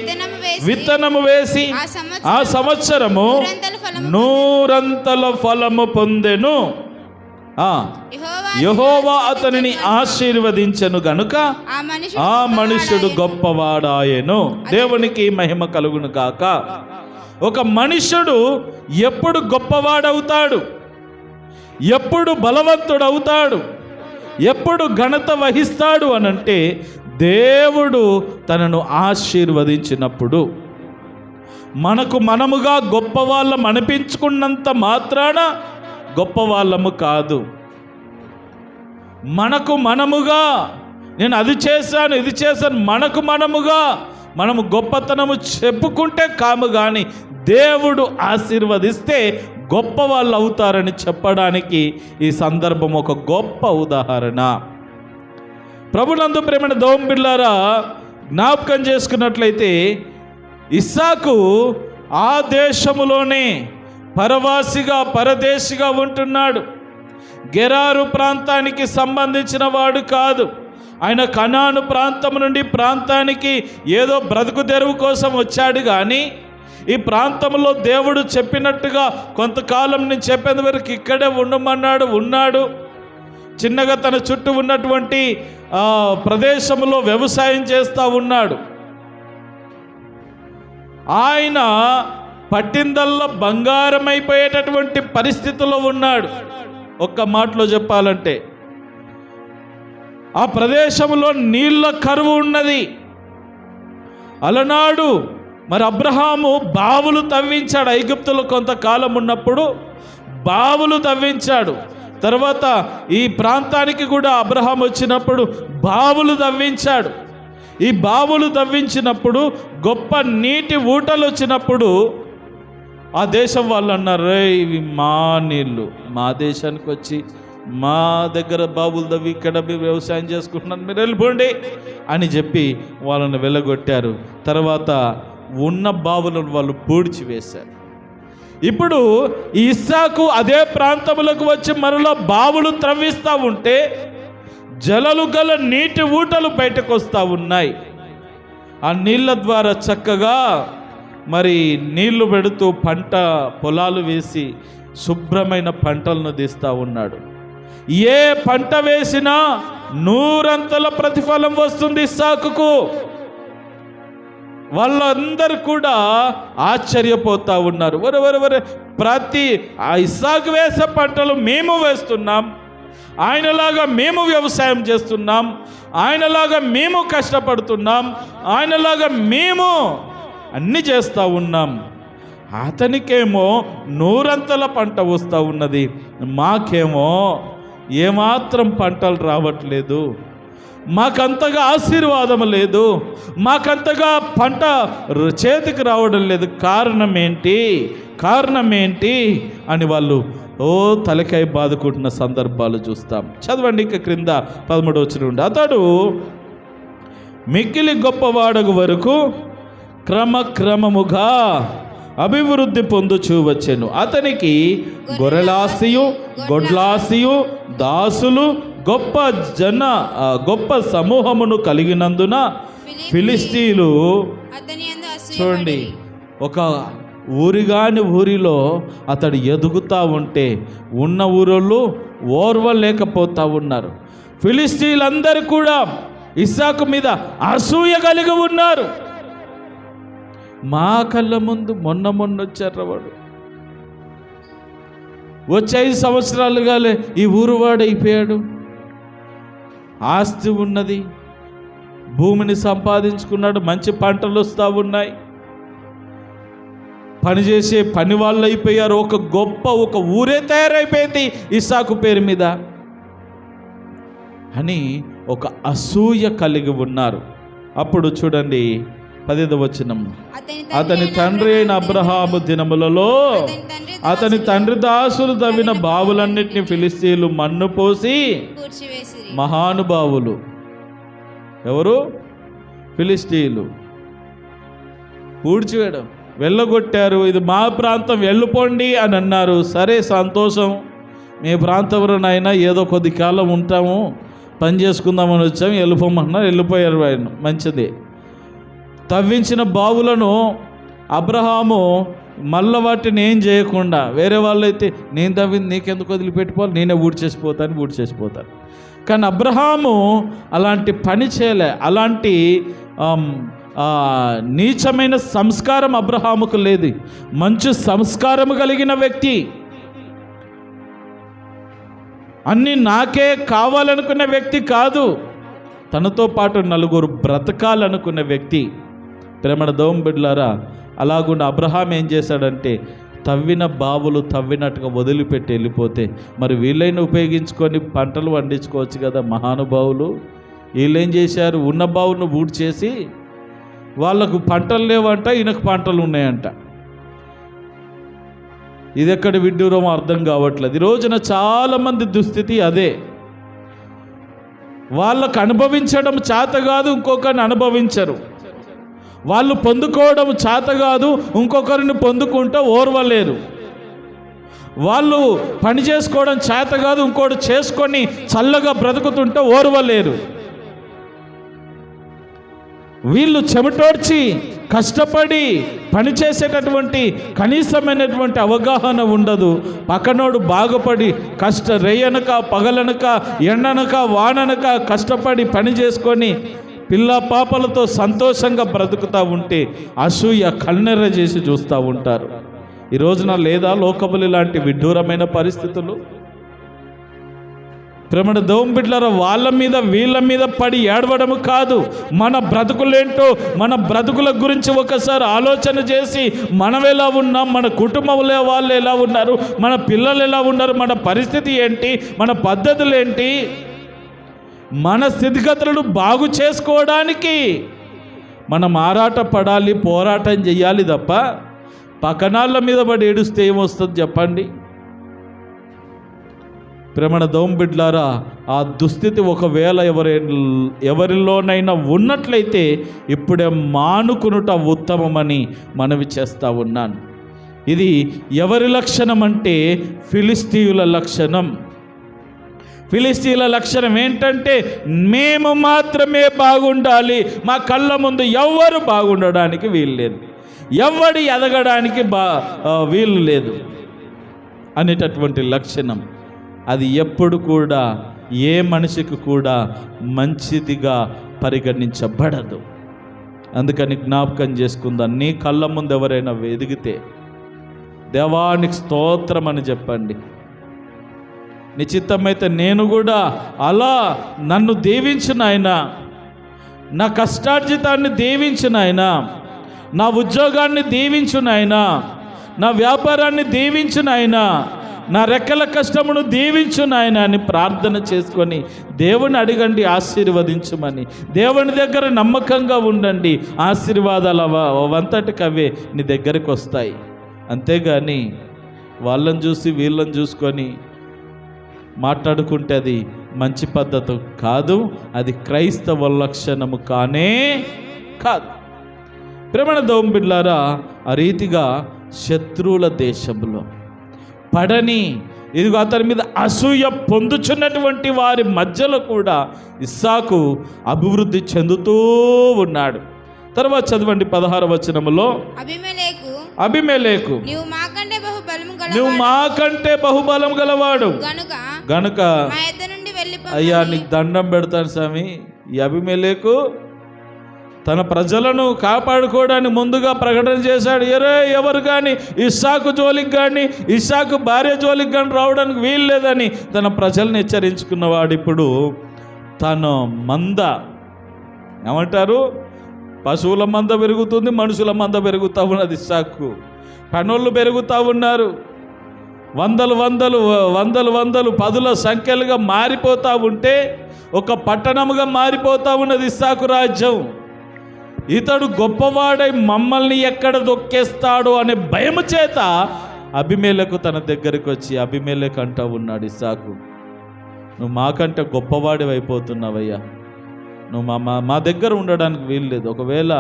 Speaker 1: విత్తనము వేసి ఆ సంవత్సరము 100 ఫలము పొందెను. యెహోవా అతనిని ఆశీర్వదించెను గనుక ఆ మనుష్యుడు గొప్పవాడాయెను. దేవునికి మహిమ కలుగును గాక. ఒక మనుష్యుడు ఎప్పుడు గొప్పవాడవుతాడు, ఎప్పుడు బలవంతుడవుతాడు, ఎప్పుడు ఘనత వహిస్తాడు అనంటే దేవుడు తనను ఆశీర్వదించినప్పుడు. మనకు మనముగా గొప్పవాళ్ళం అనిపించుకున్నంత మాత్రాన గొప్పవాళ్ళము కాదు. మనకు మనముగా నేను అది చేశాను ఇది చేశాను మనకు మనముగా మనము గొప్పతనము చెప్పుకుంటే కాము కానీ దేవుడు ఆశీర్వదిస్తే గొప్ప వాళ్ళు అవుతారని చెప్పడానికి ఈ సందర్భం ఒక గొప్ప ఉదాహరణ. ప్రభునందు ప్రేమైన దేవుని బిడ్డలారా, జ్ఞాపకం చేసుకున్నట్లయితే ఇస్సాకు ఆ దేశములోనే పరదేశిగా ఉంటున్నాడు. గెరారు ప్రాంతానికి సంబంధించిన వాడు కాదు. ఆయన కనాను ప్రాంతం నుండి ప్రాంతానికి ఏదో బ్రతుకు తెరువు కోసం వచ్చాడు కానీ ఈ ప్రాంతంలో దేవుడు చెప్పినట్టుగా కొంతకాలం నేను చెప్పేంత వరకు ఇక్కడే ఉన్నాడు. చిన్నగా తన చుట్టూ ఉన్నటువంటి ప్రదేశంలో వ్యవసాయం చేస్తూ ఉన్నాడు. ఆయన పట్టిందల్లో బంగారం అయిపోయేటటువంటి పరిస్థితిలో ఉన్నాడు. ఒక్క మాటలో చెప్పాలంటే ఆ ప్రదేశంలో నీళ్ళ కరువు ఉన్నది. అలనాడు మరి అబ్రహాము బావులు తవ్వించాడు. ఐగుప్తులో కొంతకాలం ఉన్నప్పుడు బావులు తవ్వించాడు. తర్వాత ఈ ప్రాంతానికి కూడా అబ్రహాం వచ్చినప్పుడు బావులు తవ్వించాడు. ఈ బావులు తవ్వించినప్పుడు గొప్ప నీటి ఊటలు వచ్చినప్పుడు ఆ దేశం వాళ్ళు అన్నారు, రే ఇవి మా నీళ్ళు, మా దేశానికి వచ్చి మా దగ్గర బావులు తవ్వి ఇక్కడ మీరు వ్యవసాయం చేసుకుంటున్నారు, మీరు వెళ్ళిపోండి అని చెప్పి వాళ్ళని వెళ్ళగొట్టారు. తర్వాత ఉన్న బావులను వాళ్ళు పూడ్చివేశారు. ఇప్పుడు ఇస్సాకు అదే ప్రాంతములకు వచ్చి మరలా బావులు త్రవ్విస్తూ ఉంటే జలలు గల నీటి ఊటలు బయటకు వస్తూ ఉన్నాయి. ఆ నీళ్ళ ద్వారా చక్కగా మరి నీళ్లు పెడుతూ పంట పొలాలు వేసి శుభ్రమైన పంటలను తీస్తూ ఉన్నాడు. ఏ పంట వేసినా 100 ప్రతిఫలం వస్తుంది ఇస్సాకుకు. వాళ్ళందరూ కూడా ఆశ్చర్యపోతూ ఉన్నారు. వరే ప్రతి ఆ ఇస్సాకు వేసే పంటలు మేము వేస్తున్నాం, ఆయనలాగా మేము వ్యవసాయం చేస్తున్నాం, ఆయనలాగా మేము కష్టపడుతున్నాం, ఆయనలాగా మేము అన్నీ చేస్తూ ఉన్నాం. అతనికేమో 100 పంట వస్తూ ఉన్నది, మాకేమో ఏమాత్రం పంటలు రావట్లేదు, మాకంతగా ఆశీర్వాదం లేదు, మాకంతగా పంట చేతికి రావడం లేదు. కారణం ఏంటి అని వాళ్ళు తలకాయ బాదుకుంటున్న సందర్భాలు చూస్తాం. చదవండి ఇక క్రింద 13వ వచనం నుండి. అతడు మిక్కిలి గొప్పవాడగు వరకు క్రమక్రమముగా అభివృద్ధి పొందుచూ వచ్చెను. అతనికి గొర్రెలాసియు గొడ్లాసియు దాసులు గొప్ప సమూహమును కలిగినందున ఫిలిస్తీయులు చూడండి, ఒక ఊరిగాని ఊరిలో అతడు ఎదుగుతూ ఉంటే ఉన్న ఊరోళ్ళు ఓర్వలేకపోతూ ఉన్నారు. ఫిలిస్తీయులందరూ కూడా ఇస్సాకు మీద అసూయ కలిగి ఉన్నారు. మా కళ్ళ ముందు మొన్న వచ్చారు, వాడు వచ్చి 5 సంవత్సరాలుగాలే ఈ ఊరువాడు అయిపోయాడు, ఆస్తి ఉన్నది, భూమిని సంపాదించుకున్నాడు, మంచి పంటలు వస్తూ ఉన్నాయి, పనిచేసే పని వాళ్ళు అయిపోయారు, ఒక ఊరే తయారైపోయింది ఇస్సాకు పేరు మీద అని ఒక అసూయ కలిగి ఉన్నారు. అప్పుడు చూడండి 10వ వచనం. అతని తండ్రి అయిన అబ్రహాము దినములలో అతని తండ్రి దాసులు తవ్విన బావులన్నిటిని ఫిలిస్తీయులు మన్ను పోసి మహానుభావులు ఎవరు? ఫిలిష్తీయులు పూడ్చివేయడం, వెళ్ళగొట్టారు. ఇది మా ప్రాంతం, వెళ్ళిపోండి అని అన్నారు. సరే సంతోషం, మీ ప్రాంతంలోనైనా ఏదో కొద్ది కాలం ఉంటాము, పని చేసుకుందామని వచ్చాము, వెళ్ళిపోమన్నారు. వెళ్ళిపోయారు ఆయన, మంచిది. తవ్వించిన బావులను అబ్రహాము మళ్ళీ వాటిని ఏం చేయకుండా, వేరే వాళ్ళైతే నేను తవ్వింది నీకెందుకు వదిలిపెట్టుకోవాలి, నేనే ఊడ్చేసిపోతాను. కానీ అబ్రహాము అలాంటి పని చేయలే. అలాంటి నీచమైన సంస్కారం అబ్రహాముకు లేదు. మంచి సంస్కారం కలిగిన వ్యక్తి, అన్నీ నాకే కావాలనుకునే వ్యక్తి కాదు, తనతో పాటు నలుగురు బ్రతకాలనుకునే వ్యక్తి. ప్రేమణ దోమ బిడ్డలారా, అలాగున్న అబ్రహాం ఏం చేశాడంటే తవ్విన బావులు తవ్వినట్టుగా వదిలిపెట్టి వెళ్ళిపోతే మరి వీళ్ళైనా ఉపయోగించుకొని పంటలు పండించుకోవచ్చు కదా మహానుభావులు. వీళ్ళేం చేశారు, ఉన్న బావులను బూట్ చేసి వాళ్ళకు పంటలు లేవంట, ఈయనకు పంటలు ఉన్నాయంట. ఇది ఎక్కడ విడ్డూరం అర్థం కావట్లేదు. ఈ రోజున చాలామంది దుస్థితి అదే. వాళ్ళకు అనుభవించడం చేత కాదు, ఇంకొకరిని అనుభవించరు. వాళ్ళు పొందుకోవడం చేత కాదు, ఇంకొకరిని పొందుకుంటూ ఓర్వలేరు. వాళ్ళు పని చేసుకోవడం చేత కాదు, ఇంకోటి చేసుకొని చల్లగా బ్రతుకుతుంటే ఓర్వలేరు. వీళ్ళు చెమటోడ్చి కష్టపడి పనిచేసేటటువంటి కనీసమైనటువంటి అవగాహన ఉండదు. పక్కనోడు బాగుపడి రేయనక పగలనక ఎండనక వాననక కష్టపడి పని చేసుకొని పిల్ల పాపలతో సంతోషంగా బ్రతుకుతూ ఉంటే అసూయ కన్నెర్ర చేసి చూస్తూ ఉంటారు. ఈ రోజున లేదా లోకములు లాంటి విడ్డూరమైన పరిస్థితులు. ప్రేమణ దోమ బిడ్డలారా, వాళ్ళ మీద వీళ్ళ మీద పడి ఏడవడం కాదు. మన బ్రతుకులేంటో, మన బ్రతుకుల గురించి ఒకసారి ఆలోచన చేసి మనం ఎలా ఉన్నాం, మన కుటుంబంలో వాళ్ళు ఎలా ఉన్నారు, మన పిల్లలు ఎలా ఉన్నారు, మన పరిస్థితి ఏంటి, మన పద్ధతులు ఏంటి, మన స్థితిగతులను బాగు చేసుకోవడానికి మనం ఆరాట పడాలి, పోరాటం చేయాలి తప్ప పక్కనాళ్ళ మీద పడి ఏడుస్తే ఏమొస్తుంది చెప్పండి. ప్రేమణ దోమ బిడ్డలారా, ఆ దుస్థితి ఒకవేళ ఎవరిలోనైనా ఉన్నట్లయితే ఇప్పుడే మానుకునుట ఉత్తమమని మనవి చేస్తూ ఉన్నాను. ఇది ఎవరి లక్షణం అంటే ఫిలిష్తీయుల లక్షణం. ఫిలిష్తీయుల లక్షణం ఏంటంటే మేము మాత్రమే బాగుండాలి, మా కళ్ళ ముందు ఎవ్వరు బాగుండడానికి వీలు లేదు, ఎవడి ఎదగడానికి వీలు లేదు అనేటటువంటి లక్షణం. అది ఎప్పుడు కూడా ఏ మనిషికి కూడా మంచిదిగా పరిగణించబడదు. అందుకని జ్ఞాపకం చేసుకుందాం, నీ కళ్ళ ముందు ఎవరైనా ఎదిగితే దేవానికి స్తోత్రం అని చెప్పండి. నిశ్చితమైతే నేను కూడా అలా నన్ను దీవించిన ఆయన, నా కష్టార్జితాన్ని దీవించిన ఆయన, నా ఉద్యోగాన్ని దీవించిన ఆయన, నా వ్యాపారాన్ని దీవించిన ఆయన, నా రెక్కల కష్టమును దీవించు నాయన అని ప్రార్థన చేసుకొని దేవుని అడగండి, ఆశీర్వదించమని. దేవుని దగ్గర నమ్మకంగా ఉండండి, ఆశీర్వాదాలు అవంతటికి అవే నీ దగ్గరికి వస్తాయి. అంతేగాని వాళ్ళని చూసి వీళ్ళని చూసుకొని మాట్లాడుకుంటే అది మంచి పద్ధతి కాదు, అది క్రైస్తవ లక్షణము కానే కాదు. ప్రేమణ దోమ బిడ్డలారా, ఆ రీతిగా శత్రువుల దేశంలో పడని, ఇదిగో అతని మీద అసూయ పొందుచున్నటువంటి వారి మధ్యలో కూడా ఇస్సాకు అభివృద్ధి చెందుతూ ఉన్నాడు. తర్వాత చదవండి 16వ వచనములో, అబీమెలెకు నువ్వు మాకంటే బహుబలం గలవాడు గనుక అయ్యా నీకు దండం పెడతాను స్వామి. ఈ అబీమెలెకు తన ప్రజలను కాపాడుకోవడానికి ముందుగా ప్రకటన చేశాడు, ఎవరు కానీ ఇస్సాకు జోలికి కానీ ఇస్సాకు భార్య జోలికి కానీ రావడానికి వీలు లేదని తన ప్రజలను హెచ్చరించుకున్నవాడు. ఇప్పుడు తను మంద ఏమంటారు, పశువుల మంద పెరుగుతుంది, మనుషుల మంద పెరుగుతూ ఉన్నది. ఇస్సాకు పనోళ్ళు పెరుగుతూ ఉన్నారు, వందలు పదుల సంఖ్యలుగా మారిపోతూ ఉంటే ఒక పట్టణముగా మారిపోతూ ఉన్నది ఇస్సాకు రాజ్యం. ఇతడు గొప్పవాడై మమ్మల్ని ఎక్కడ దొక్కేస్తాడో అనే భయము చేత అబీమెలెకు తన దగ్గరికి వచ్చి అబీమెలెకు అంటూ ఉన్నాడు, ఇస్సాకు నువ్వు మాకంటే గొప్పవాడి అయిపోతున్నావయ్యా, నువ్వు మా దగ్గర ఉండడానికి వీలు లేదు. ఒకవేళ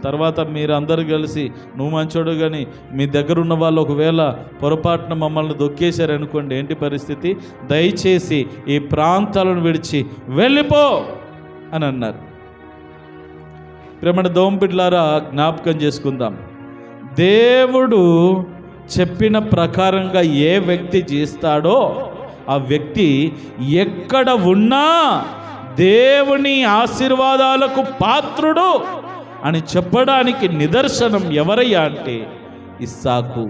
Speaker 1: తర్వాత మీరు అందరూ కలిసి నువ్వు మంచోడు కానీ మీ దగ్గర ఉన్న వాళ్ళు ఒకవేళ పొరపాటున మమ్మల్ని దొక్కేశారనుకోండి, ఏంటి పరిస్థితి? దయచేసి ఈ ప్రాంతాలను విడిచి వెళ్ళిపో అని అన్నారు. ప్రేమణ దోంపిడ్లారా, జ్ఞాపకం చేసుకుందాం. దేవుడు చెప్పిన ప్రకారంగా ఏ వ్యక్తి చేస్తాడో ఆ వ్యక్తి ఎక్కడ ఉన్నా దేవుని ఆశీర్వాదాలకు పాత్రుడు అని చెప్పడానికి నిదర్శనం ఎవరయ్యా అంటే ఇస్సాకు.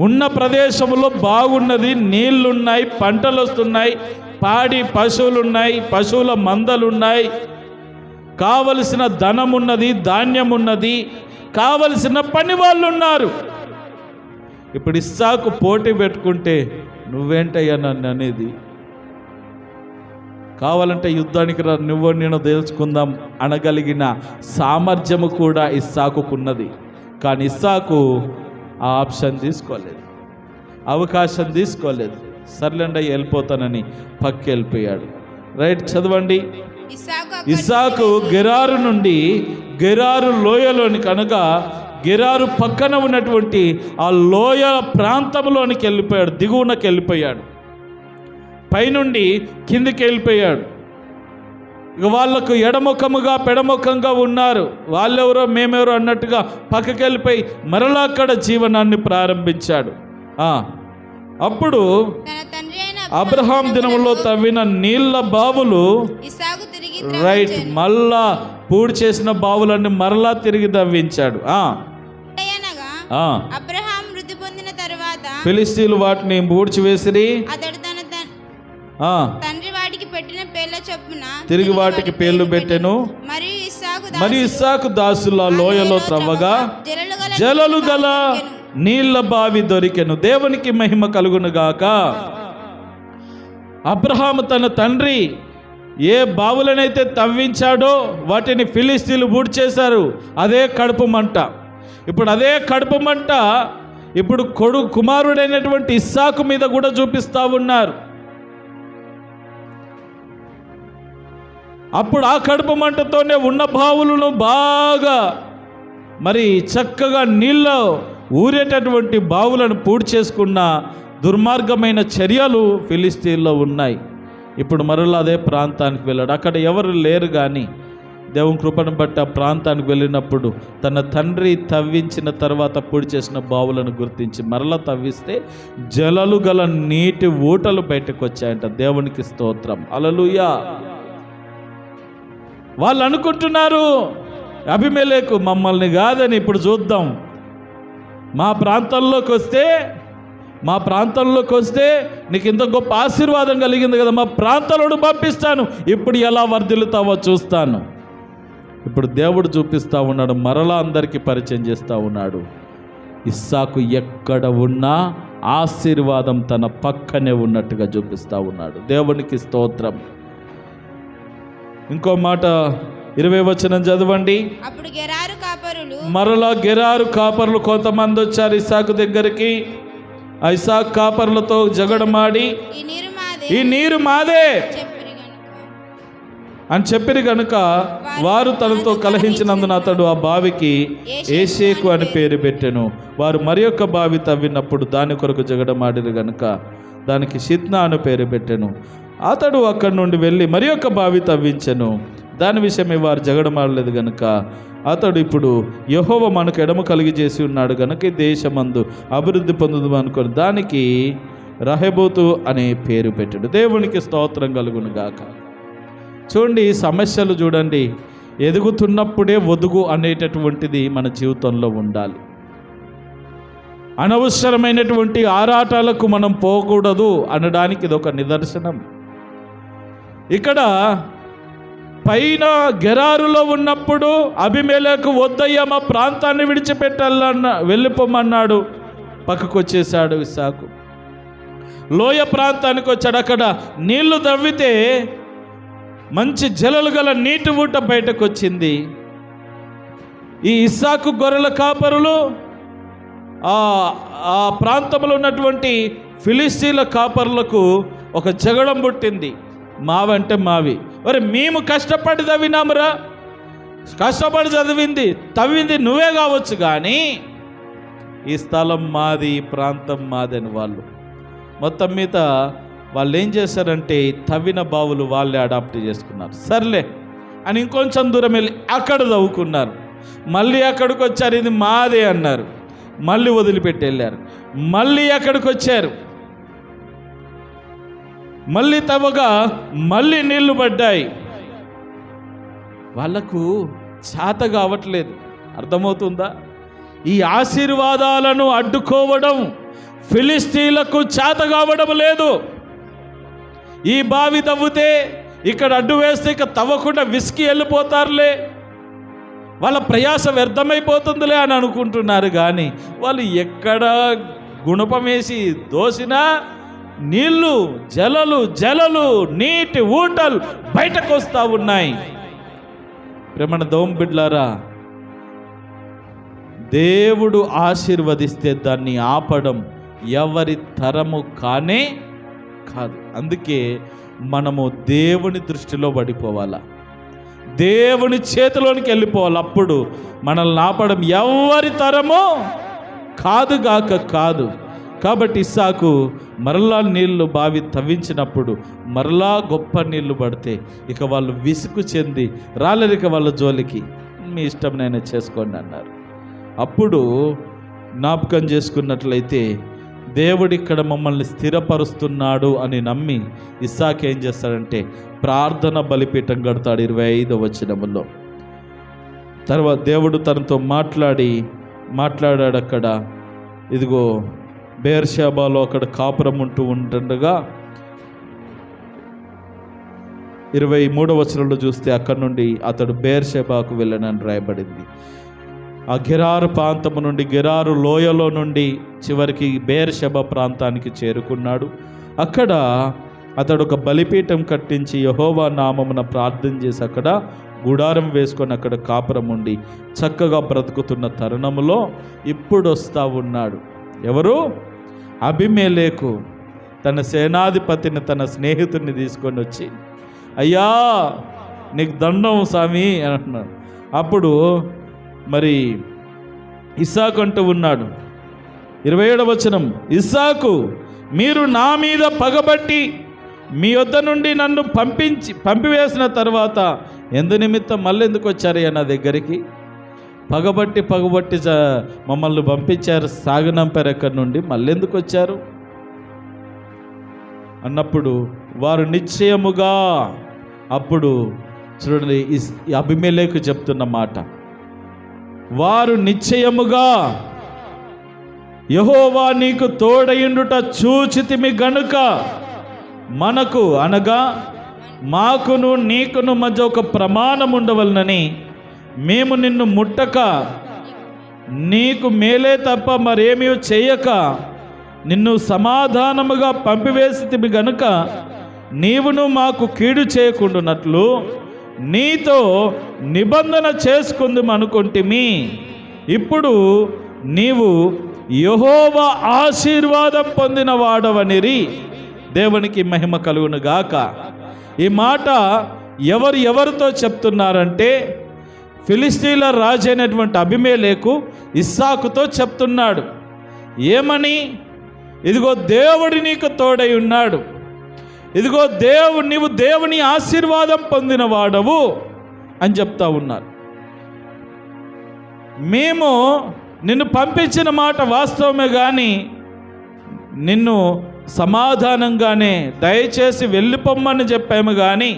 Speaker 1: ఉన్న ప్రదేశంలో బాగున్నది, నీళ్లున్నాయి, పంటలు వస్తున్నాయి, పాడి పశువులున్నాయి, పశువుల మందలున్నాయి, కావలసిన ధనం ఉన్నది, ధాన్యం ఉన్నది, కావలసిన పని వాళ్ళు ఉన్నారు. ఇప్పుడు ఇస్సాకు పోటీ పెట్టుకుంటే నువ్వేంటయ్యా నన్ను అనేది? కావాలంటే యుద్ధానికి రా, నువ్వు నేను తెలుసుకుందాం అనగలిగిన సామర్థ్యము కూడా ఇస్సాకున్నది. కానీ ఇస్సాకు ఆ ఆప్షన్ తీసుకోలేదు, అవకాశం తీసుకోలేదు. సర్లేండి వెళ్ళిపోతానని పక్కకి వెళ్ళిపోయాడు. రైట్, చదవండి. ఇస్సాకు గెరారు నుండి గెరారు లోయలోని కనుక గెరారు పక్కన ఉన్నటువంటి ఆ లోయ ప్రాంతంలోనికి వెళ్ళిపోయాడు, దిగువనకి వెళ్ళిపోయాడు, పైనుండి కిందికి వెళ్ళిపోయాడు. ఇక వాళ్లకు ఎడముఖముగా పెడముఖంగా ఉన్నారు. వాళ్ళెవరో మేమెవరో అన్నట్టుగా పక్కకి వెళ్ళిపోయి మరలా అక్కడ జీవనాన్ని ప్రారంభించాడు. అప్పుడు అబ్రహాం దినములో తవ్విన నీళ్ల బావులు, రైట్, మళ్ళా పూడి చేసిన బావులన్నీ మరలా తిరిగి తవ్వించాడు.
Speaker 2: అబ్రహాం మృతి పొందిన తరువాత
Speaker 1: ఫిలిస్తీన్లు వాటిని పూడ్చివేసిరి.
Speaker 2: అతడు తన తండ్రి వాటికి పెట్టిన పేర్ల చొప్పున
Speaker 1: తిరిగి వాటికి పేర్లు పెట్టెను. మరియు ఇస్సాకు దాసుల లోయలో త్రవ్వగా జలలు గల నీళ్ల బావి దొరికెను. దేవునికి మహిమ కలుగును గాక. అబ్రహాము తన తండ్రి ఏ బావులనైతే తవ్వించాడో వాటిని ఫిలిస్తీన్లు పూడ్చేశారు. అదే కడుపు మంట. ఇప్పుడు అదే కడుపు మంట ఇప్పుడు కుమారుడైనటువంటి ఇస్సాకు మీద కూడా చూపిస్తూ ఉన్నారు. అప్పుడు ఆ కడుపు మంటతోనే ఉన్న బావులను బాగా మరి చక్కగా నీళ్ళు ఊరేటటువంటి బావులను పూడ్చి చేసుకున్న దుర్మార్గమైన చర్యలు ఫిలిస్తీన్లో ఉన్నాయి. ఇప్పుడు మరలా అదే ప్రాంతానికి వెళ్ళాడు. అక్కడ ఎవరు లేరు, కానీ దేవుని కృపను బట్టి ఆ ప్రాంతానికి వెళ్ళినప్పుడు తన తండ్రి తవ్వించిన తర్వాత పూడి చేసిన బావులను గుర్తించి మరలా తవ్విస్తే జలలు గల నీటి ఊటలు బయటకు వచ్చాయంట. దేవునికి స్తోత్రం, హల్లెలూయా. వాళ్ళు అనుకుంటున్నారు అబీమెలెకు మమ్మల్ని కాదని, ఇప్పుడు చూద్దాం, మా ప్రాంతంలోకి వస్తే నీకు ఇంత గొప్ప ఆశీర్వాదం కలిగింది కదా, మా ప్రాంతంలో పంపిస్తాను, ఇప్పుడు ఎలా వర్ధిల్లుతావో చూస్తాను. ఇప్పుడు దేవుడు చూపిస్తూ ఉన్నాడు, మరలా అందరికీ పరిచయం చేస్తూ ఉన్నాడు. ఇస్సాకు ఎక్కడ ఉన్నా ఆశీర్వాదం తన పక్కనే ఉన్నట్టుగా చూపిస్తూ ఉన్నాడు. దేవునికి స్తోత్రం. ఇంకో మాట 20వ వచనం చదవండి.
Speaker 2: అప్పుడు గెరారు కాపరులు,
Speaker 1: మరలా గెరారు కాపరులు కొంతమంది వచ్చారు ఇస్సాకు దగ్గరికి. ఆ ఇస్సాకు కాపరులతో జగడమాడి ఈ నీరు మాదే అని చెప్పిరి గనుక వారు తనతో కలహించినందున అతడు ఆ బావికి ఏషేకు అని పేరు పెట్టెను. వారు మరి యొక్క బావి తవ్వినప్పుడు దాని కొరకు జగడమాడిరు గనుక దానికి షిత్నా అని పేరు పెట్టెను. అతడు అక్కడి నుండి వెళ్ళి మరి యొక్క బావి తవ్వించెను. దాని విషయమే వారు జగడమాడలేదు గనుక అతడు ఇప్పుడు యెహోవా మనకు ఎడమ కలిగి చేసి ఉన్నాడు గనుక ఈ దేశమందు అభివృద్ధి పొందుదాం అనుకొని దానికి రహెబోతు అనే పేరు పెట్టాడు. దేవునికి స్తోత్రం కలుగును గాక. చూడండి, సమస్యలు చూడండి, ఎదుగుతున్నప్పుడే ఒదుగు అనేటటువంటిది మన జీవితంలో ఉండాలి. అనవసరమైనటువంటి ఆరాటాలకు మనం పోకూడదు అనడానికి ఇది ఒక నిదర్శనం. ఇక్కడ పైన గెరారులో ఉన్నప్పుడు అబీమెలెకు వద్దయ్యా మా ప్రాంతాన్ని వెళ్ళిపోమన్నాడు. పక్కకు వచ్చేసాడు ఇస్సాకు. లోయ ప్రాంతానికి వచ్చాడు. అక్కడ నీళ్లు తవ్వితే మంచి జలలు గల నీటి ఊట బయటకు వచ్చింది. ఈ ఇస్సాకు గొర్రెల కాపరులు ఆ ప్రాంతంలో ఉన్నటువంటి ఫిలిస్తీన్ల కాపరులకు ఒక జగడం పుట్టింది. మావంటే మావి. మరి మేము కష్టపడి తవ్వినామురా, కష్టపడి తవ్వింది నువ్వే కావచ్చు, కానీ ఈ స్థలం మాది, ఈ ప్రాంతం మాది అని వాళ్ళు మొత్తం మీద వాళ్ళు ఏం చేశారంటే తవ్విన బావులు వాళ్ళే అడాప్ట్ చేసుకున్నారు. సర్లే అని ఇంకొంచెం దూరం వెళ్ళి అక్కడ తవ్వుకున్నారు. మళ్ళీ అక్కడికి వచ్చారు, ఇది మాదే అన్నారు. మళ్ళీ వదిలిపెట్టి వెళ్ళారు. మళ్ళీ అక్కడికి వచ్చారు, మళ్ళీ తవ్వగా మళ్ళీ నీళ్లు పడ్డాయి. వాళ్లకు చేత కావట్లేదు. అర్థమవుతుందా? ఈ ఆశీర్వాదాలను అడ్డుకోవడం ఫిలిస్తీన్లకు చేత కావడం లేదు. ఈ బావి తవ్వితే ఇక్కడ అడ్డు వేస్తే ఇక తవ్వకుండా విసికి వెళ్ళిపోతారులే, వాళ్ళ ప్రయాస వ్యర్థమైపోతుందిలే అని అనుకుంటున్నారు. కానీ వాళ్ళు ఎక్కడ గుణపం వేసి దోసినా నీళ్లు జలలు నీటి ఊటలు బయటకు వస్తూ ఉన్నాయి. ప్రేమణ దోమ బిడ్లారా, దేవుడు ఆశీర్వదిస్తే దాన్ని ఆపడం ఎవరి తరము కానే కాదు. అందుకే మనము దేవుని దృష్టిలో పడిపోవాలా, దేవుని చేతిలోనికి వెళ్ళిపోవాలి. అప్పుడు మనల్ని ఆపడం ఎవరి తరమో కాదు. కాబట్టి ఇస్సాకు మరలా నీళ్లు బావి తవ్వించినప్పుడు మరలా గొప్ప నీళ్లు పడితే ఇక వాళ్ళు విసుగు చెంది రాలేరు ఇక వాళ్ళ జోలికి. మీ ఇష్టం నేను చేసుకోండి అన్నారు. అప్పుడు జ్ఞాపకం చేసుకున్నట్లయితే దేవుడు ఇక్కడ మమ్మల్ని స్థిరపరుస్తున్నాడు అని నమ్మి ఇస్సాకు ఏం చేస్తాడంటే ప్రార్థన బలిపీఠం కడతాడు. 25వ వచనములో తర్వాత దేవుడు తనతో మాట్లాడాడు. అక్కడ ఇదిగో బేర్షెబాలో అక్కడ కాపురం ఉంటుండగా 23వ వచనంలో చూస్తే అక్కడ నుండి అతడు బేర్షెబాకు వెళ్ళనని రాయబడింది. ఆ గెరారు ప్రాంతము నుండి గెరారు లోయలో నుండి చివరికి బేర్షెబా ప్రాంతానికి చేరుకున్నాడు. అక్కడ అతడు ఒక బలిపీఠం కట్టించి యెహోవా నామమున ప్రార్థన చేసి అక్కడ గుడారం వేసుకొని అక్కడ కాపురం ఉండి చక్కగా బ్రతుకుతున్న తరుణములో ఇప్పుడు వస్తూ ఉన్నాడు. ఎవరు? అబీమెలెకు తన సేనాధిపతిని, తన స్నేహితుడిని తీసుకొని వచ్చి, అయ్యా నీకు దండం స్వామి అని అంటున్నాడు. అప్పుడు మరి ఇస్సాకు అంటూ ఉన్నాడు, 27వ వచనం, ఇస్సాకు మీరు నా మీద పగబట్టి మీ వద్ద నుండి నన్ను పంపివేసిన తర్వాత ఎందు నిమిత్తం మళ్ళీ ఎందుకు వచ్చారయ్యా నా దగ్గరికి? పగబట్టి మమ్మల్ని పంపించారు, సాగనంపారు, ఎక్కడి నుండి మళ్ళీ ఎందుకు వచ్చారు అన్నప్పుడు వారు నిశ్చయముగా, అప్పుడు చూడండి అబీమెలెకు చెప్తున్న మాట, వారు నిశ్చయముగా యెహోవా నీకు తోడయుండుట చూచితిమి గనుక మనకు అనగా మాకును నీకును మధ్య ఒక ప్రమాణం ఉండవలనని మేము నిన్ను ముట్టక నీకు మేలే తప్ప మరేమీ చేయక నిన్ను సమాధానముగా పంపివేసితిమి గనుక నీవును మాకు కీడు చేయకుండానట్లు నీతో నిబంధన చేసుకుందాం అనుకుంటిమి. ఇప్పుడు నీవు యెహోవా ఆశీర్వాదం పొందిన వాడవనిరి. దేవునికి మహిమ కలుగును గాక. ఈ మాట ఎవరితో చెప్తున్నారంటే ఫిలిస్తీన్ల రాజు అయినటువంటి అబీమెలెకు ఇస్సాకుతో చెప్తున్నాడు. ఏమని? ఇదిగో దేవుడు నీకు తోడై ఉన్నాడు, ఇదిగో నీవు దేవుని ఆశీర్వాదం పొందిన వాడవు అని చెప్తా ఉన్నారు. మేము నిన్ను పంపించిన మాట వాస్తవమే, కానీ నిన్ను సమాధానంగానే దయచేసి వెళ్ళిపోమ్మని చెప్పాము, కానీ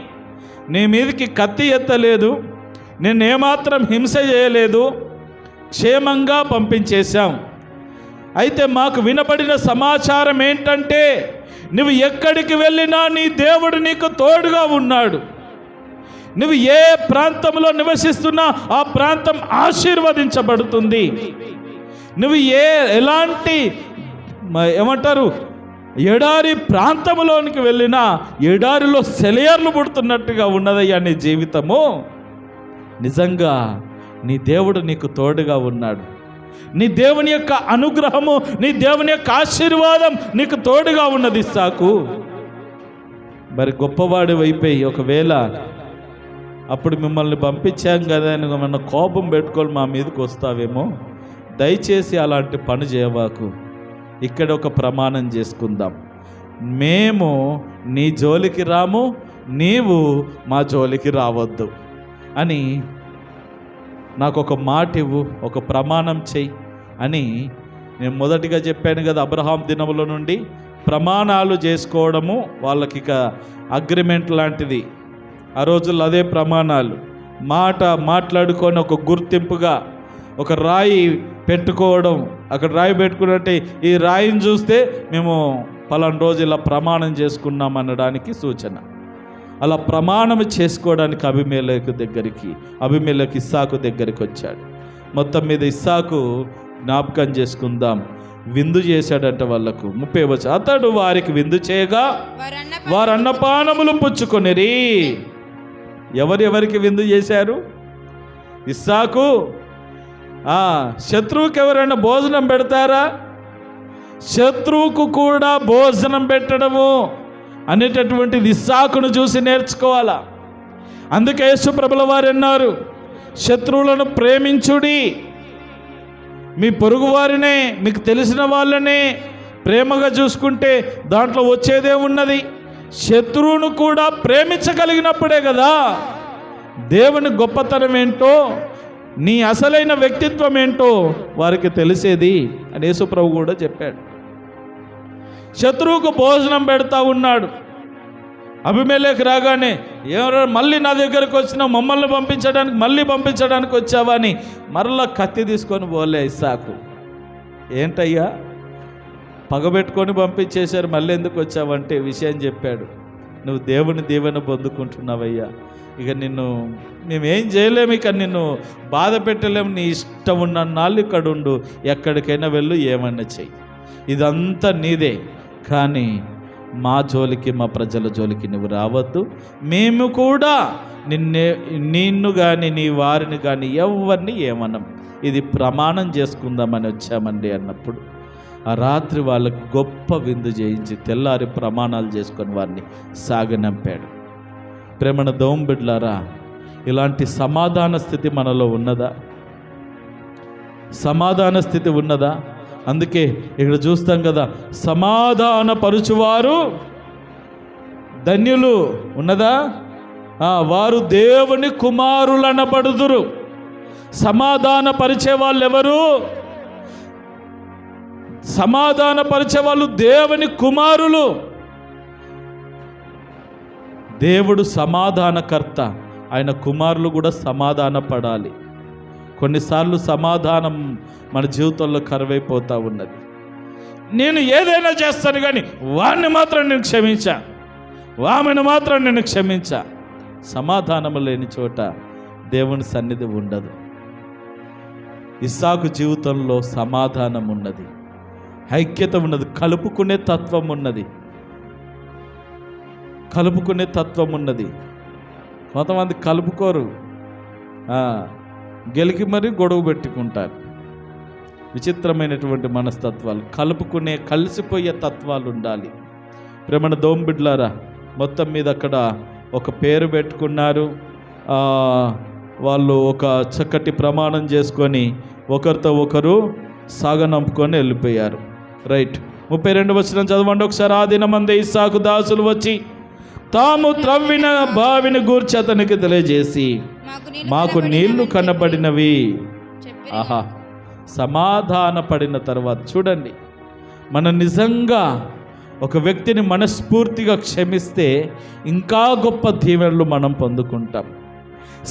Speaker 1: నీ మీదకి కత్తి ఎత్తలేదు, నిన్నేమాత్రం హింస చేయలేదు, క్షేమంగా పంపించేశాం. అయితే మాకు వినబడిన సమాచారం ఏంటంటే నువ్వు ఎక్కడికి వెళ్ళినా నీ దేవుడు నీకు తోడుగా ఉన్నాడు. నువ్వు ఏ ప్రాంతంలో నివసిస్తున్నా ఆ ప్రాంతం ఆశీర్వదించబడుతుంది. నువ్వు ఎలాంటి ఏమంటారు ఎడారి ప్రాంతంలోనికి వెళ్ళినా ఎడారిలో సెలయర్లు పుడుతున్నట్టుగా ఉన్నదయ్యా నీ జీవితము. నిజంగా నీ దేవుడు నీకు తోడుగా ఉన్నాడు. నీ దేవుని యొక్క అనుగ్రహము, నీ దేవుని యొక్క ఆశీర్వాదం నీకు తోడుగా ఉన్నది ఇస్సాకు. మరి గొప్పవాడి అయిపోయి ఒకవేళ అప్పుడు మిమ్మల్ని పంపించాం కదా అని మన కోపం పెట్టుకొని మా మీదకి వస్తావేమో. దయచేసి అలాంటి పని చేయవాకు. ఇక్కడ ఒక ప్రమాణం చేసుకుందాం, మేము నీ జోలికి రాము, నీవు మా జోలికి రావద్దు అని నాకు ఒక మాట ఇవ్వు, ఒక ప్రమాణం చెయ్యి అని నేను మొదటిగా చెప్పాను కదా. అబ్రహాం దినముల నుండి ప్రమాణాలు చేసుకోవడము వాళ్ళకి ఇక అగ్రిమెంట్ లాంటిది. ఆ రోజుల్లో అదే ప్రమాణాలు. మాట్లాడుకొని ఒక గుర్తింపుగా ఒక రాయి పెట్టుకోవడం. అక్కడ రాయి పెట్టుకున్నట్టే ఈ రాయిని చూస్తే మేము పలానా రోజు ఇలా ప్రమాణం చేసుకున్నాం అనడానికి సూచన. అలా ప్రమాణం చేసుకోవడానికి అబీమెలెకు ఇస్సాకు దగ్గరికి వచ్చాడు. మొత్తం మీద ఇస్సాకు జ్ఞాపకం చేసుకుందాం, విందు చేశాడంట వాళ్ళకు. 30 వచ్చి అతడు వారికి విందు చేయగా వారు అన్నపానములు పుచ్చుకొనిరి. ఎవరెవరికి విందు చేశారు? ఇస్సాకు. శత్రువుకి ఎవరైనా భోజనం పెడతారా? శత్రువుకు కూడా భోజనం పెట్టడము అనేటటువంటిది ఇస్సాకును చూసి నేర్చుకోవాలా. అందుకే యేసు ప్రభుల వారు అన్నారు, శత్రువులను ప్రేమించుడి, మీ పొరుగు వారినే, మీకు తెలిసిన వాళ్ళనే ప్రేమగా చూసుకుంటే దాంట్లో వచ్చేదే ఉన్నది. శత్రువును కూడా ప్రేమించగలిగినప్పుడే కదా దేవుని గొప్పతనం ఏంటో, నీ అసలైన వ్యక్తిత్వం ఏంటో వారికి తెలిసేది అని యేసు ప్రభు కూడా చెప్పాడు. శత్రువుకు భోజనం పెడతా ఉన్నాడు. అబీమెలెకు రాగానే, ఎవరో మళ్ళీ నా దగ్గరకు వచ్చినా, మమ్మల్ని పంపించడానికి వచ్చావా అని మరలా కత్తి తీసుకొని పోలే ఇస్సాకు. ఏంటయ్యా పగబెట్టుకొని పంపించేశారు, మళ్ళీ ఎందుకు వచ్చావంటే విషయం చెప్పాడు. నువ్వు దేవుని దీవెన పొందుకుంటున్నావయ్యా, ఇక మేమేం చేయలేము, ఇక నిన్ను బాధ పెట్టలేము, నీ ఇష్టం ఉన్న నాళ్ళు ఇక్కడ ఉండు, ఎక్కడికైనా వెళ్ళు, ఏమన్నా చెయ్యి, ఇదంతా నీదే, కానీ మా జోలికి, మా ప్రజల జోలికి నువ్వు రావద్దు. మేము కూడా నిన్ను కానీ నీ వారిని కానీ ఎవరిని ఏమనం, ఇది ప్రమాణం చేసుకుందామని వచ్చామండి అన్నప్పుడు ఆ రాత్రి వాళ్ళకి గొప్ప విందు చేయించి తెల్లారి ప్రమాణాలు చేసుకొని వారిని సాగనంపాడు. ప్రేమణ దోంబిడ్లారా, ఇలాంటి సమాధాన స్థితి మనలో ఉన్నదా? సమాధాన స్థితి ఉన్నదా? అందుకే ఇక్కడ చూస్తాం కదా, సమాధాన పరుచువారు ధన్యులు ఉన్నదా? వారు దేవుని కుమారులనబడుదురు. సమాధాన పరిచే వాళ్ళు ఎవరు? సమాధాన పరిచే వాళ్ళు దేవుని కుమారులు. దేవుడు సమాధానకర్త, ఆయన కుమారులు కూడా సమాధాన పడాలి. కొన్నిసార్లు సమాధానం మన జీవితంలో కరువైపోతూ ఉన్నది. నేను ఏదైనా చేస్తాను కానీ వాడిని మాత్రం నేను క్షమించా, ఆమెను మాత్రం నేను క్షమించా. సమాధానము లేని చోట దేవుని సన్నిధి ఉండదు. ఇస్సాకు జీవితంలో సమాధానం ఉన్నది, ఐక్యత ఉన్నది, కలుపుకునే తత్వం ఉన్నది. కొంతమంది కలుపుకోరు, గెలికి మరీ గొడవ పెట్టుకుంటారు. విచిత్రమైనటువంటి మనస్తత్వాలు, కలిసిపోయే తత్వాలు ఉండాలి. ప్రేమణ దోంబిడ్లారా, మొత్తం మీద అక్కడ ఒక పేరు పెట్టుకున్నారు. వాళ్ళు ఒక చక్కటి ప్రమాణం చేసుకొని ఒకరితో ఒకరు సాగనంపుకొని వెళ్ళిపోయారు. రైట్, 32 వచనం చదవండి ఒకసారి. ఆ దినమందే ఇస్సాకు దాసులు వచ్చి తాము త్రవ్విన బావిని గూర్చి అతనికి తెలియజేసి, మాకు నీళ్లు కనబడినవి. ఆహా, సమాధాన పడిన తర్వాత చూడండి, మనం నిజంగా ఒక వ్యక్తిని మనస్ఫూర్తిగా క్షమిస్తే ఇంకా గొప్ప దీవెనలు మనం పొందుకుంటాం.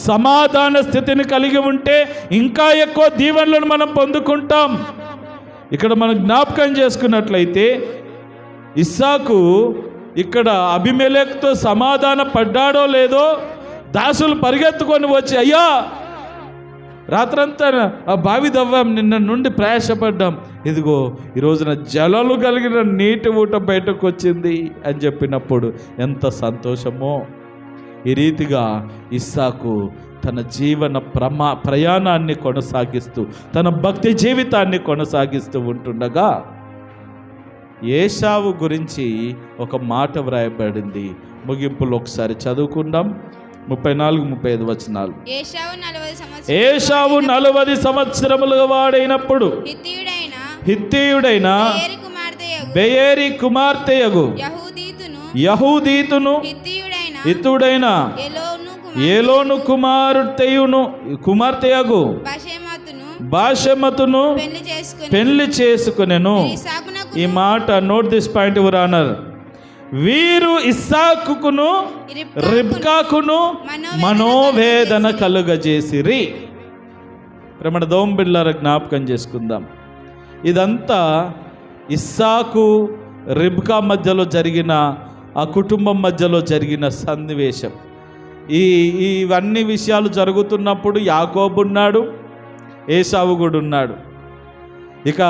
Speaker 1: సమాధాన స్థితిని కలిగి ఉంటే ఇంకా ఎక్కువ దీవెనలను మనం పొందుకుంటాం. ఇక్కడ మనం జ్ఞాపకం చేసుకున్నట్లయితే ఇస్సాకు ఇక్కడ అబీమెలెకుతో సమాధాన పడ్డాడో లేదో, దాసులు పరిగెత్తుకొని వచ్చి, అయ్యా రాత్రంతా ఆ బావి దవ్వాం, నిన్న నుండి ప్రయాసపడ్డాం, ఇదిగో ఈ రోజున జలాలు కలిగిన నీటి ఊట బయటకు వచ్చింది అని చెప్పినప్పుడు ఎంత సంతోషమో. ఈ రీతిగా ఇస్సాకు తన జీవన ప్రయాణాన్ని కొనసాగిస్తూ, తన భక్తి జీవితాన్ని కొనసాగిస్తూ ఉంటుండగా ఏశావు గురించి ఒక మాట వ్రాయబడింది. ముగింపులో ఒకసారి చదువుకుందాం. 34-35 వచనాలు. ఏశావు 40 సంవత్సరములుగా వాడైనప్పుడు హిత్తీయుడైన బెయేరి కుమార్తెయగు యహూదీతును హిత్తీయుడైన ఏలోను కుమార్తెయగు బాషెమతును పెళ్లి చేసుకునెను. ఈ మాట note this point your honour. వీరు ఇస్సాకును రిబ్కాకును మనోవేదన కలుగజేసిరి. మన దోంబిళ్ళ జ్ఞాపకం చేసుకుందాం. ఇదంతా ఇస్సాకు రిబ్కా మధ్యలో జరిగిన, ఆ కుటుంబం మధ్యలో జరిగిన సన్నివేశం. ఇవన్నీ విషయాలు జరుగుతున్నప్పుడు యాకోబు ఉన్నాడు, ఏశావు కూడా ఉన్నాడు. ఇక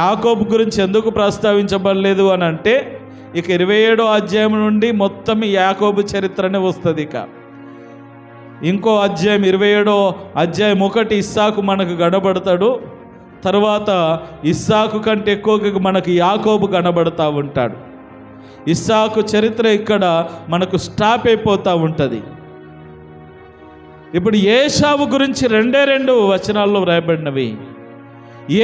Speaker 1: యాకోబు గురించి ఎందుకు ప్రస్తావించబడలేదు అని అంటే, ఇక 27వ అధ్యాయం నుండి మొత్తం యాకోబు చరిత్రనే వస్తుంది. ఇక ఇంకో అధ్యాయం 27వ అధ్యాయం 1 ఇస్సాకు మనకు కనబడతాడు. తర్వాత ఇస్సాకు కంటే ఎక్కువగా మనకు యాకోబు కనబడతా ఉంటాడు. ఇస్సాకు చరిత్ర ఇక్కడ మనకు స్టాప్ అయిపోతూ ఉంటుంది. ఇప్పుడు ఏశావు గురించి 2 వచనాల్లో వ్రాయబడినవి.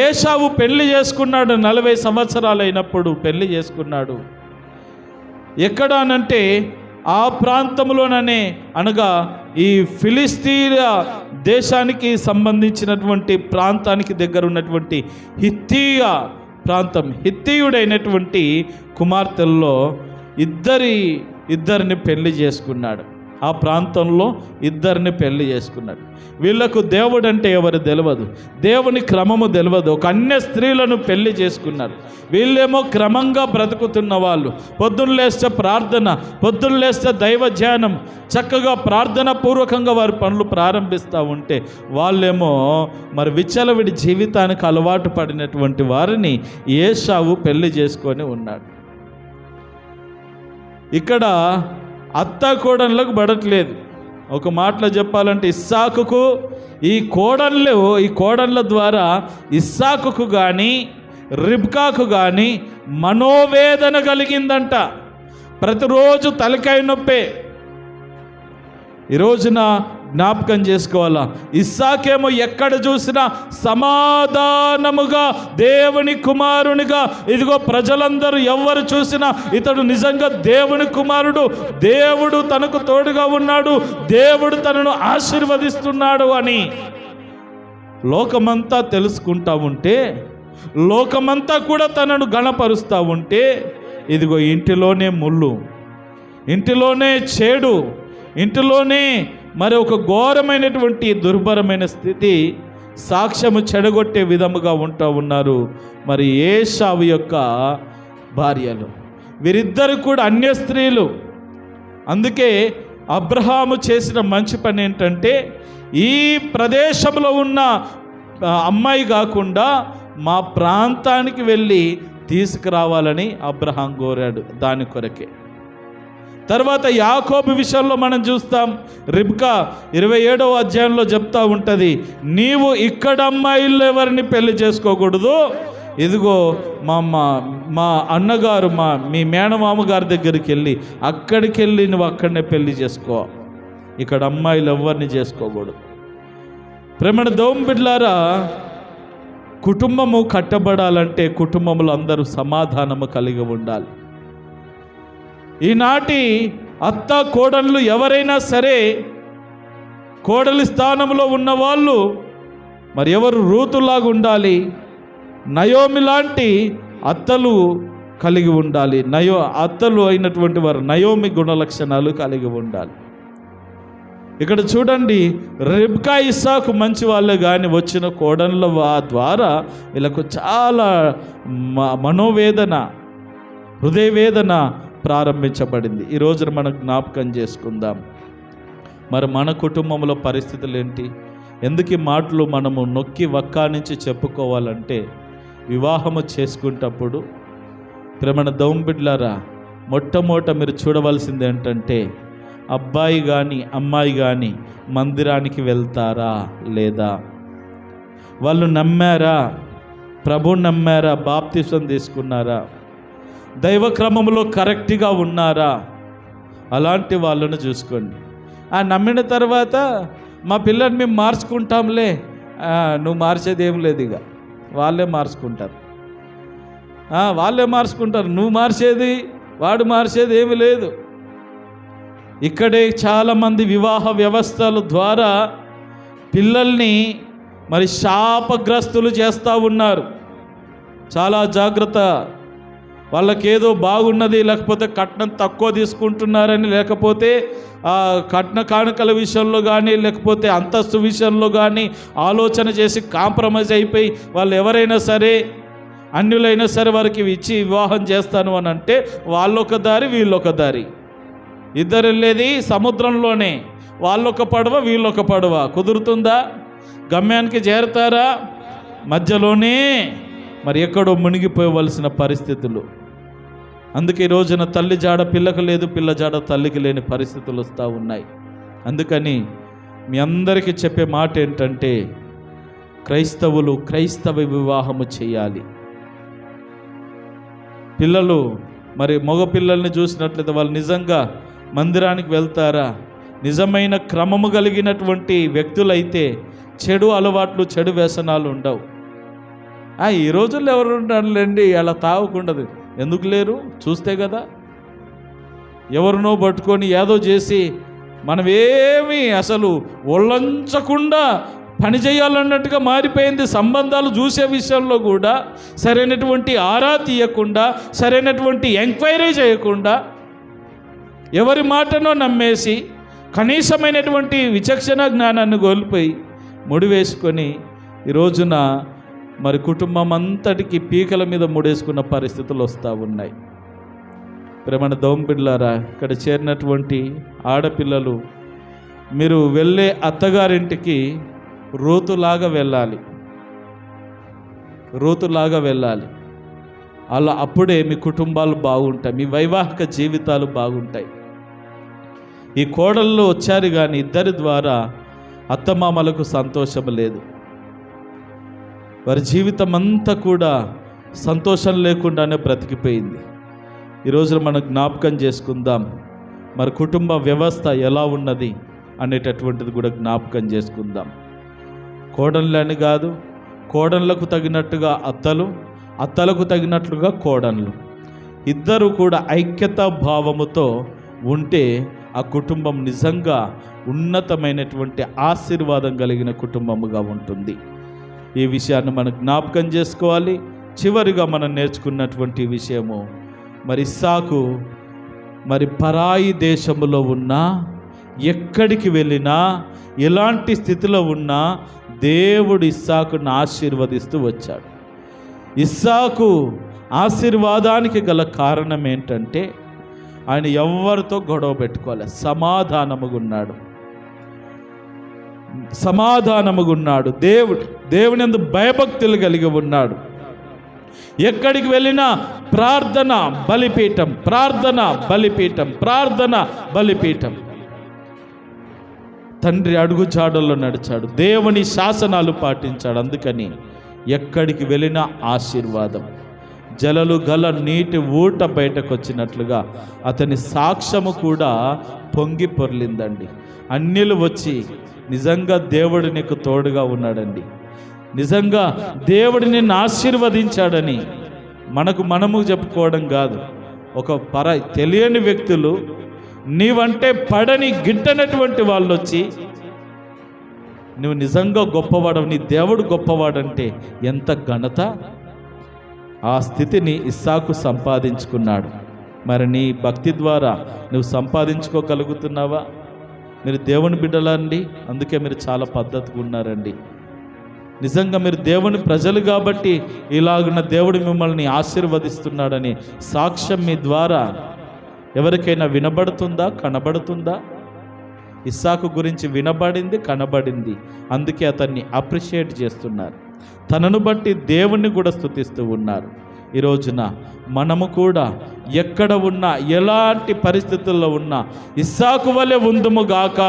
Speaker 1: ఏశావు పెళ్లి చేసుకున్నాడు. 40 సంవత్సరాలు అయినప్పుడు పెళ్లి చేసుకున్నాడు. ఎక్కడ అనంటే ఆ ప్రాంతంలోననే, అనగా ఈ ఫిలిస్తీన్ల దేశానికి సంబంధించినటువంటి ప్రాంతానికి దగ్గర ఉన్నటువంటి హిత్తీయ ప్రాంతం, హిత్తీయుడైనటువంటి కుమార్తెల్లో ఇద్దరిని పెళ్లి చేసుకున్నాడు. ఆ ప్రాంతంలో ఇద్దరిని పెళ్లి చేసుకున్నాడు. వీళ్లకు దేవుడు అంటే ఎవరు తెలియదు, దేవుని క్రమము తెలియదు. ఒక అన్య స్త్రీలను పెళ్లి చేసుకున్నారు. వీళ్ళేమో క్రమంగా బ్రతుకుతున్న వాళ్ళు. పొద్దున్న లేస్తే ప్రార్థన, పొద్దున్న లేస్తే దైవ ధ్యానం, చక్కగా ప్రార్థన పూర్వకంగా వారి పనులు ప్రారంభిస్తూ ఉంటే, వాళ్ళేమో మరి విచ్చలవిడి జీవితానికి అలవాటు పడినటువంటి వారిని ఏశావు పెళ్లి చేసుకొని ఉన్నాడు. ఇక్కడ అత్త కోడళ్ళకు పడట్లేదు. ఒక మాటలో చెప్పాలంటే ఇస్సాకుకు ఈ కోడళ్ళ ద్వారా ఇస్సాకుకు కానీ రిబ్కాకు కానీ మనోవేదన కలిగిందంట. ప్రతిరోజు తలకాయ నొప్పే. ఈ రోజున జ్ఞాపకం చేసుకోవాలా, ఇస్సాకేమో ఎక్కడ చూసినా సమాధానముగా దేవుని కుమారునిగా, ఇదిగో ప్రజలందరూ ఎవరు చూసినా ఇతడు నిజంగా దేవుని కుమారుడు, దేవుడు తనకు తోడుగా ఉన్నాడు, దేవుడు తనను ఆశీర్వదిస్తున్నాడు అని లోకమంతా తెలుసుకుంటా ఉంటే, లోకమంతా కూడా తనను గణపరుస్తూ ఉంటే, ఇదిగో ఇంటిలోనే ముళ్ళు, ఇంటిలోనే చేడు, ఇంటిలోనే మరి ఒక ఘోరమైనటువంటి దుర్భరమైన స్థితి సాక్ష్యము చెడగొట్టే విధముగా ఉంటూ ఉన్నారు మరి ఏశావు యొక్క భార్యలు. వీరిద్దరు కూడా అన్య స్త్రీలు. అందుకే అబ్రహాము చేసిన మంచి పని ఏంటంటే, ఈ ప్రదేశంలో ఉన్న అమ్మాయి కాకుండా మా ప్రాంతానికి వెళ్ళి తీసుకురావాలని అబ్రహాం కోరాడు. దాని కొరకే. తర్వాత యాకోబు విషయంలో మనం చూస్తాం. రిబ్కా 27వ అధ్యాయంలో చెప్తా ఉంటుంది, నీవు ఇక్కడ అమ్మాయిల్లో ఎవరిని పెళ్లి చేసుకోకూడదు, ఇదిగో మా అన్నగారు మీ మేనమామ గారి దగ్గరికి వెళ్ళి అక్కడికి వెళ్ళి నువ్వు అక్కడనే పెళ్లి చేసుకో, ఇక్కడ అమ్మాయిలు ఎవరిని చేసుకోకూడదు. ప్రేమణ దోంబిడ్లారా, కుటుంబము కట్టబడాలంటే కుటుంబంలో అందరూ సమాధానము కలిగి ఉండాలి. ఈనాటి అత్త కోడళ్ళు ఎవరైనా సరే, కోడలి స్థానంలో ఉన్నవాళ్ళు మరి ఎవరు రూతులాగా ఉండాలి, నయోమి లాంటి అత్తలు కలిగి ఉండాలి. అత్తలు అయినటువంటి వారు నయోమి గుణలక్షణాలు కలిగి ఉండాలి. ఇక్కడ చూడండి, రిబ్కా ఇస్సాకు మంచి వాళ్ళే కానీ వచ్చిన కోడళ్ళ ద్వారా వీళ్ళకు చాలా మనోవేదన, హృదయవేదన ప్రారంభించబడింది. ఈ రోజున మనం జ్ఞాపకం చేసుకుందాం. మరి మన కుటుంబంలో పరిస్థితులు ఏంటి? ఎందుకు ఈ మాటలు మనము నొక్కి వక్కానించి చెప్పుకోవాలంటే, వివాహము చేసుకుంటప్పుడు ప్రేమణ దౌంబిడ్లారా, మొట్టమొదట మీరు చూడవలసింది ఏంటంటే, అబ్బాయి కానీ అమ్మాయి కానీ మందిరానికి వెళ్తారా లేదా, వాళ్ళు నమ్మారా, ప్రభుని నమ్మారా, బాప్తిసం తీసుకున్నారా, దైవ క్రమంలో కరెక్ట్గా ఉన్నారా? అలాంటి వాళ్ళను చూసుకోండి. నమ్మిన తర్వాత మా పిల్లల్ని మేము మార్చుకుంటాంలే, నువ్వు మార్చేది ఏం లేదు, ఇక వాళ్ళే మార్చుకుంటారు. నువ్వు మార్చేది వాడు మార్చేది ఏమి లేదు. ఇక్కడే చాలామంది వివాహ వ్యవస్థల ద్వారా పిల్లల్ని మరి శాపగ్రస్తులు చేస్తూ ఉన్నారు. చాలా జాగ్రత్త. వాళ్ళకేదో బాగున్నది, లేకపోతే కట్నం తక్కువ తీసుకుంటున్నారని, లేకపోతే కట్న కానుకల విషయంలో కానీ, లేకపోతే అంతస్తు విషయంలో కానీ ఆలోచన చేసి కాంప్రమైజ్ అయిపోయి వాళ్ళు ఎవరైనా సరే, అన్యులైనా సరే వారికి ఇచ్చి వివాహం చేస్తాను అని అంటే వాళ్ళొక దారి వీళ్ళొక దారి, ఇద్దరు వెళ్ళేది సముద్రంలోనే, వాళ్ళొక పడవ వీళ్ళొక పడవ. కుదురుతుందా? గమ్యానికి చేరతారా? మధ్యలోనే మరి ఎక్కడో మునిగిపోవలసిన పరిస్థితులు. అందుకే ఈ రోజున తల్లి జాడ పిల్లకు లేదు, పిల్ల జాడ తల్లికి లేని పరిస్థితులు వస్తూ ఉన్నాయి. అందుకని మీ అందరికీ చెప్పే మాట ఏంటంటే, క్రైస్తవులు క్రైస్తవ వివాహము చేయాలి. పిల్లలు మరి మగ పిల్లల్ని చూసినట్లయితే వాళ్ళు నిజంగా మందిరానికి వెళ్తారా? నిజమైన క్రమము కలిగినటువంటి వ్యక్తులైతే చెడు అలవాట్లు, చెడు వ్యసనాలు ఉండవు. ఈ రోజుల్లో ఎవరు ఉంటారులేండి అలా తాగకుండదు. ఎందుకు లేరు? చూస్తే కదా, ఎవరినో పట్టుకొని ఏదో చేసి మనమేమి అసలు ఒళ్ళంచకుండా పని చేయాలన్నట్టుగా మారిపోయింది. సంబంధాలు చూసే విషయంలో కూడా సరైనటువంటి ఆరా తీయకుండా, సరైనటువంటి ఎంక్వైరీ చేయకుండా, ఎవరి మాటనో నమ్మేసి కనీసమైనటువంటి విచక్షణ జ్ఞానాన్ని కోల్పోయి ముడివేసుకొని ఈ రోజున మరి కుటుంబం అంతటికి పీకల మీద ముడేసుకున్న పరిస్థితులు వస్తూ ఉన్నాయి. ప్రేమణ దోంబిడ్లారా, ఇక్కడ చేరినటువంటి ఆడపిల్లలు, మీరు వెళ్ళే అత్తగారింటికి రోతులాగా వెళ్ళాలి. అలా అప్పుడే మీ కుటుంబాలు బాగుంటాయి, మీ వైవాహిక జీవితాలు బాగుంటాయి. ఈ కోడళ్ళు వచ్చారు కానీ ఇద్దరి ద్వారా అత్తమామలకు సంతోషం లేదు. వారి జీవితం అంతా కూడా సంతోషం లేకుండానే బ్రతికిపోయింది. ఈరోజు మనం జ్ఞాపకం చేసుకుందాం, మరి కుటుంబ వ్యవస్థ ఎలా ఉన్నది అనేటటువంటిది కూడా జ్ఞాపకం చేసుకుందాం. కోడళ్ళని కాదు, కోడళ్ళకు తగినట్టుగా అత్తలు, అత్తలకు తగినట్లుగా కోడళ్ళు, ఇద్దరు కూడా ఐక్యతా భావముతో ఉంటే ఆ కుటుంబం నిజంగా ఉన్నతమైనటువంటి ఆశీర్వాదం కలిగిన కుటుంబముగా ఉంటుంది. ఈ విషయాన్ని మనం జ్ఞాపకం చేసుకోవాలి. చివరిగా మనం నేర్చుకున్నటువంటి విషయము, మరి ఇస్సాకు మరి పరాయి దేశములో ఉన్నా, ఎక్కడికి వెళ్ళినా, ఎలాంటి స్థితిలో ఉన్నా దేవుడు ఇస్సాకును ఆశీర్వదిస్తూ వచ్చాడు. ఇస్సాకు ఆశీర్వాదానికి గల కారణం ఏంటంటే, ఆయన ఎవరితో గొడవ పెట్టుకోవాలి, సమాధానముగున్నాడు. దేవుని యందు భయభక్తులు కలిగి ఉన్నాడు. ఎక్కడికి వెళ్ళినా ప్రార్థన బలిపీఠం. తండ్రి అడుగు జాడల్లో నడిచాడు, దేవుని శాసనాలు పాటించాడు. అందుకని ఎక్కడికి వెళ్ళినా ఆశీర్వాదం. జలలు గల నీటి ఊట బయటకు వచ్చినట్లుగా అతని సాక్ష్యము కూడా పొంగి పొర్లిందండి. అన్యులు వచ్చి నిజంగా దేవుడు నీకు తోడుగా ఉన్నాడండి, నిజంగా దేవుడు నిన్ను ఆశీర్వదించాడని మనము చెప్పుకోవడం కాదు. ఒక తెలియని వ్యక్తులు, నీవంటే పడని గిట్టనటువంటి వాళ్ళు వచ్చి నువ్వు నిజంగా గొప్పవాడవు, నీ దేవుడు గొప్పవాడంటే ఎంత ఘనత. ఆ స్థితిని ఇస్సాకు సంపాదించుకున్నాడు. మరి నీ భక్తి ద్వారా నువ్వు సంపాదించుకోగలుగుతున్నావా? మీరు దేవుని బిడ్డలండి, అందుకే మీరు చాలా పద్ధతిగా ఉన్నారండి. నిజంగా మీరు దేవుని ప్రజలు కాబట్టి ఇలాగున్న దేవుడు మిమ్మల్ని ఆశీర్వదిస్తున్నాడని సాక్ష్యం మీ ద్వారా ఎవరికైనా వినబడుతుందా, కనబడుతుందా? ఇస్సాకు గురించి వినబడింది, కనబడింది. అందుకే అతన్ని అప్రిషియేట్ చేస్తున్నారు. తనను బట్టి దేవుణ్ణి కూడా స్తుతిస్తూ ఉన్నారు. ఈ రోజున మనము కూడా ఎక్కడ ఉన్నా, ఎలాంటి పరిస్థితుల్లో ఉన్నా ఇస్సాకు వలె ఉందుముగాక.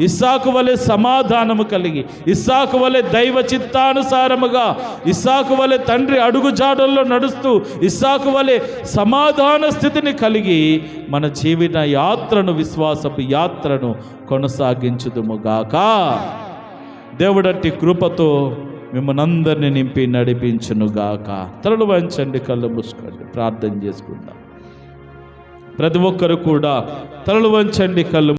Speaker 1: ఇస్సాకు వలె సమాధానము కలిగి, ఇస్సాకు వలె దైవ చిత్తానుసారముగా, ఇస్సాకు వలె తండ్రి అడుగుజాడల్లో నడుస్తూ, ఇస్సాకు వలె సమాధాన స్థితిని కలిగి మన జీవిత యాత్రను, విశ్వాసపు యాత్రను కొనసాగించుదుముగాక. దేవుడట్టి కృపతో మిమ్మల్ని అందరినీ నింపి నడిపించునుగాక. తలలు వంచండి, కళ్ళు మూసుకోండి, ప్రార్థన చేసుకుందాం. ప్రతి ఒక్కరు కూడా తలలు వంచండి, కళ్ళు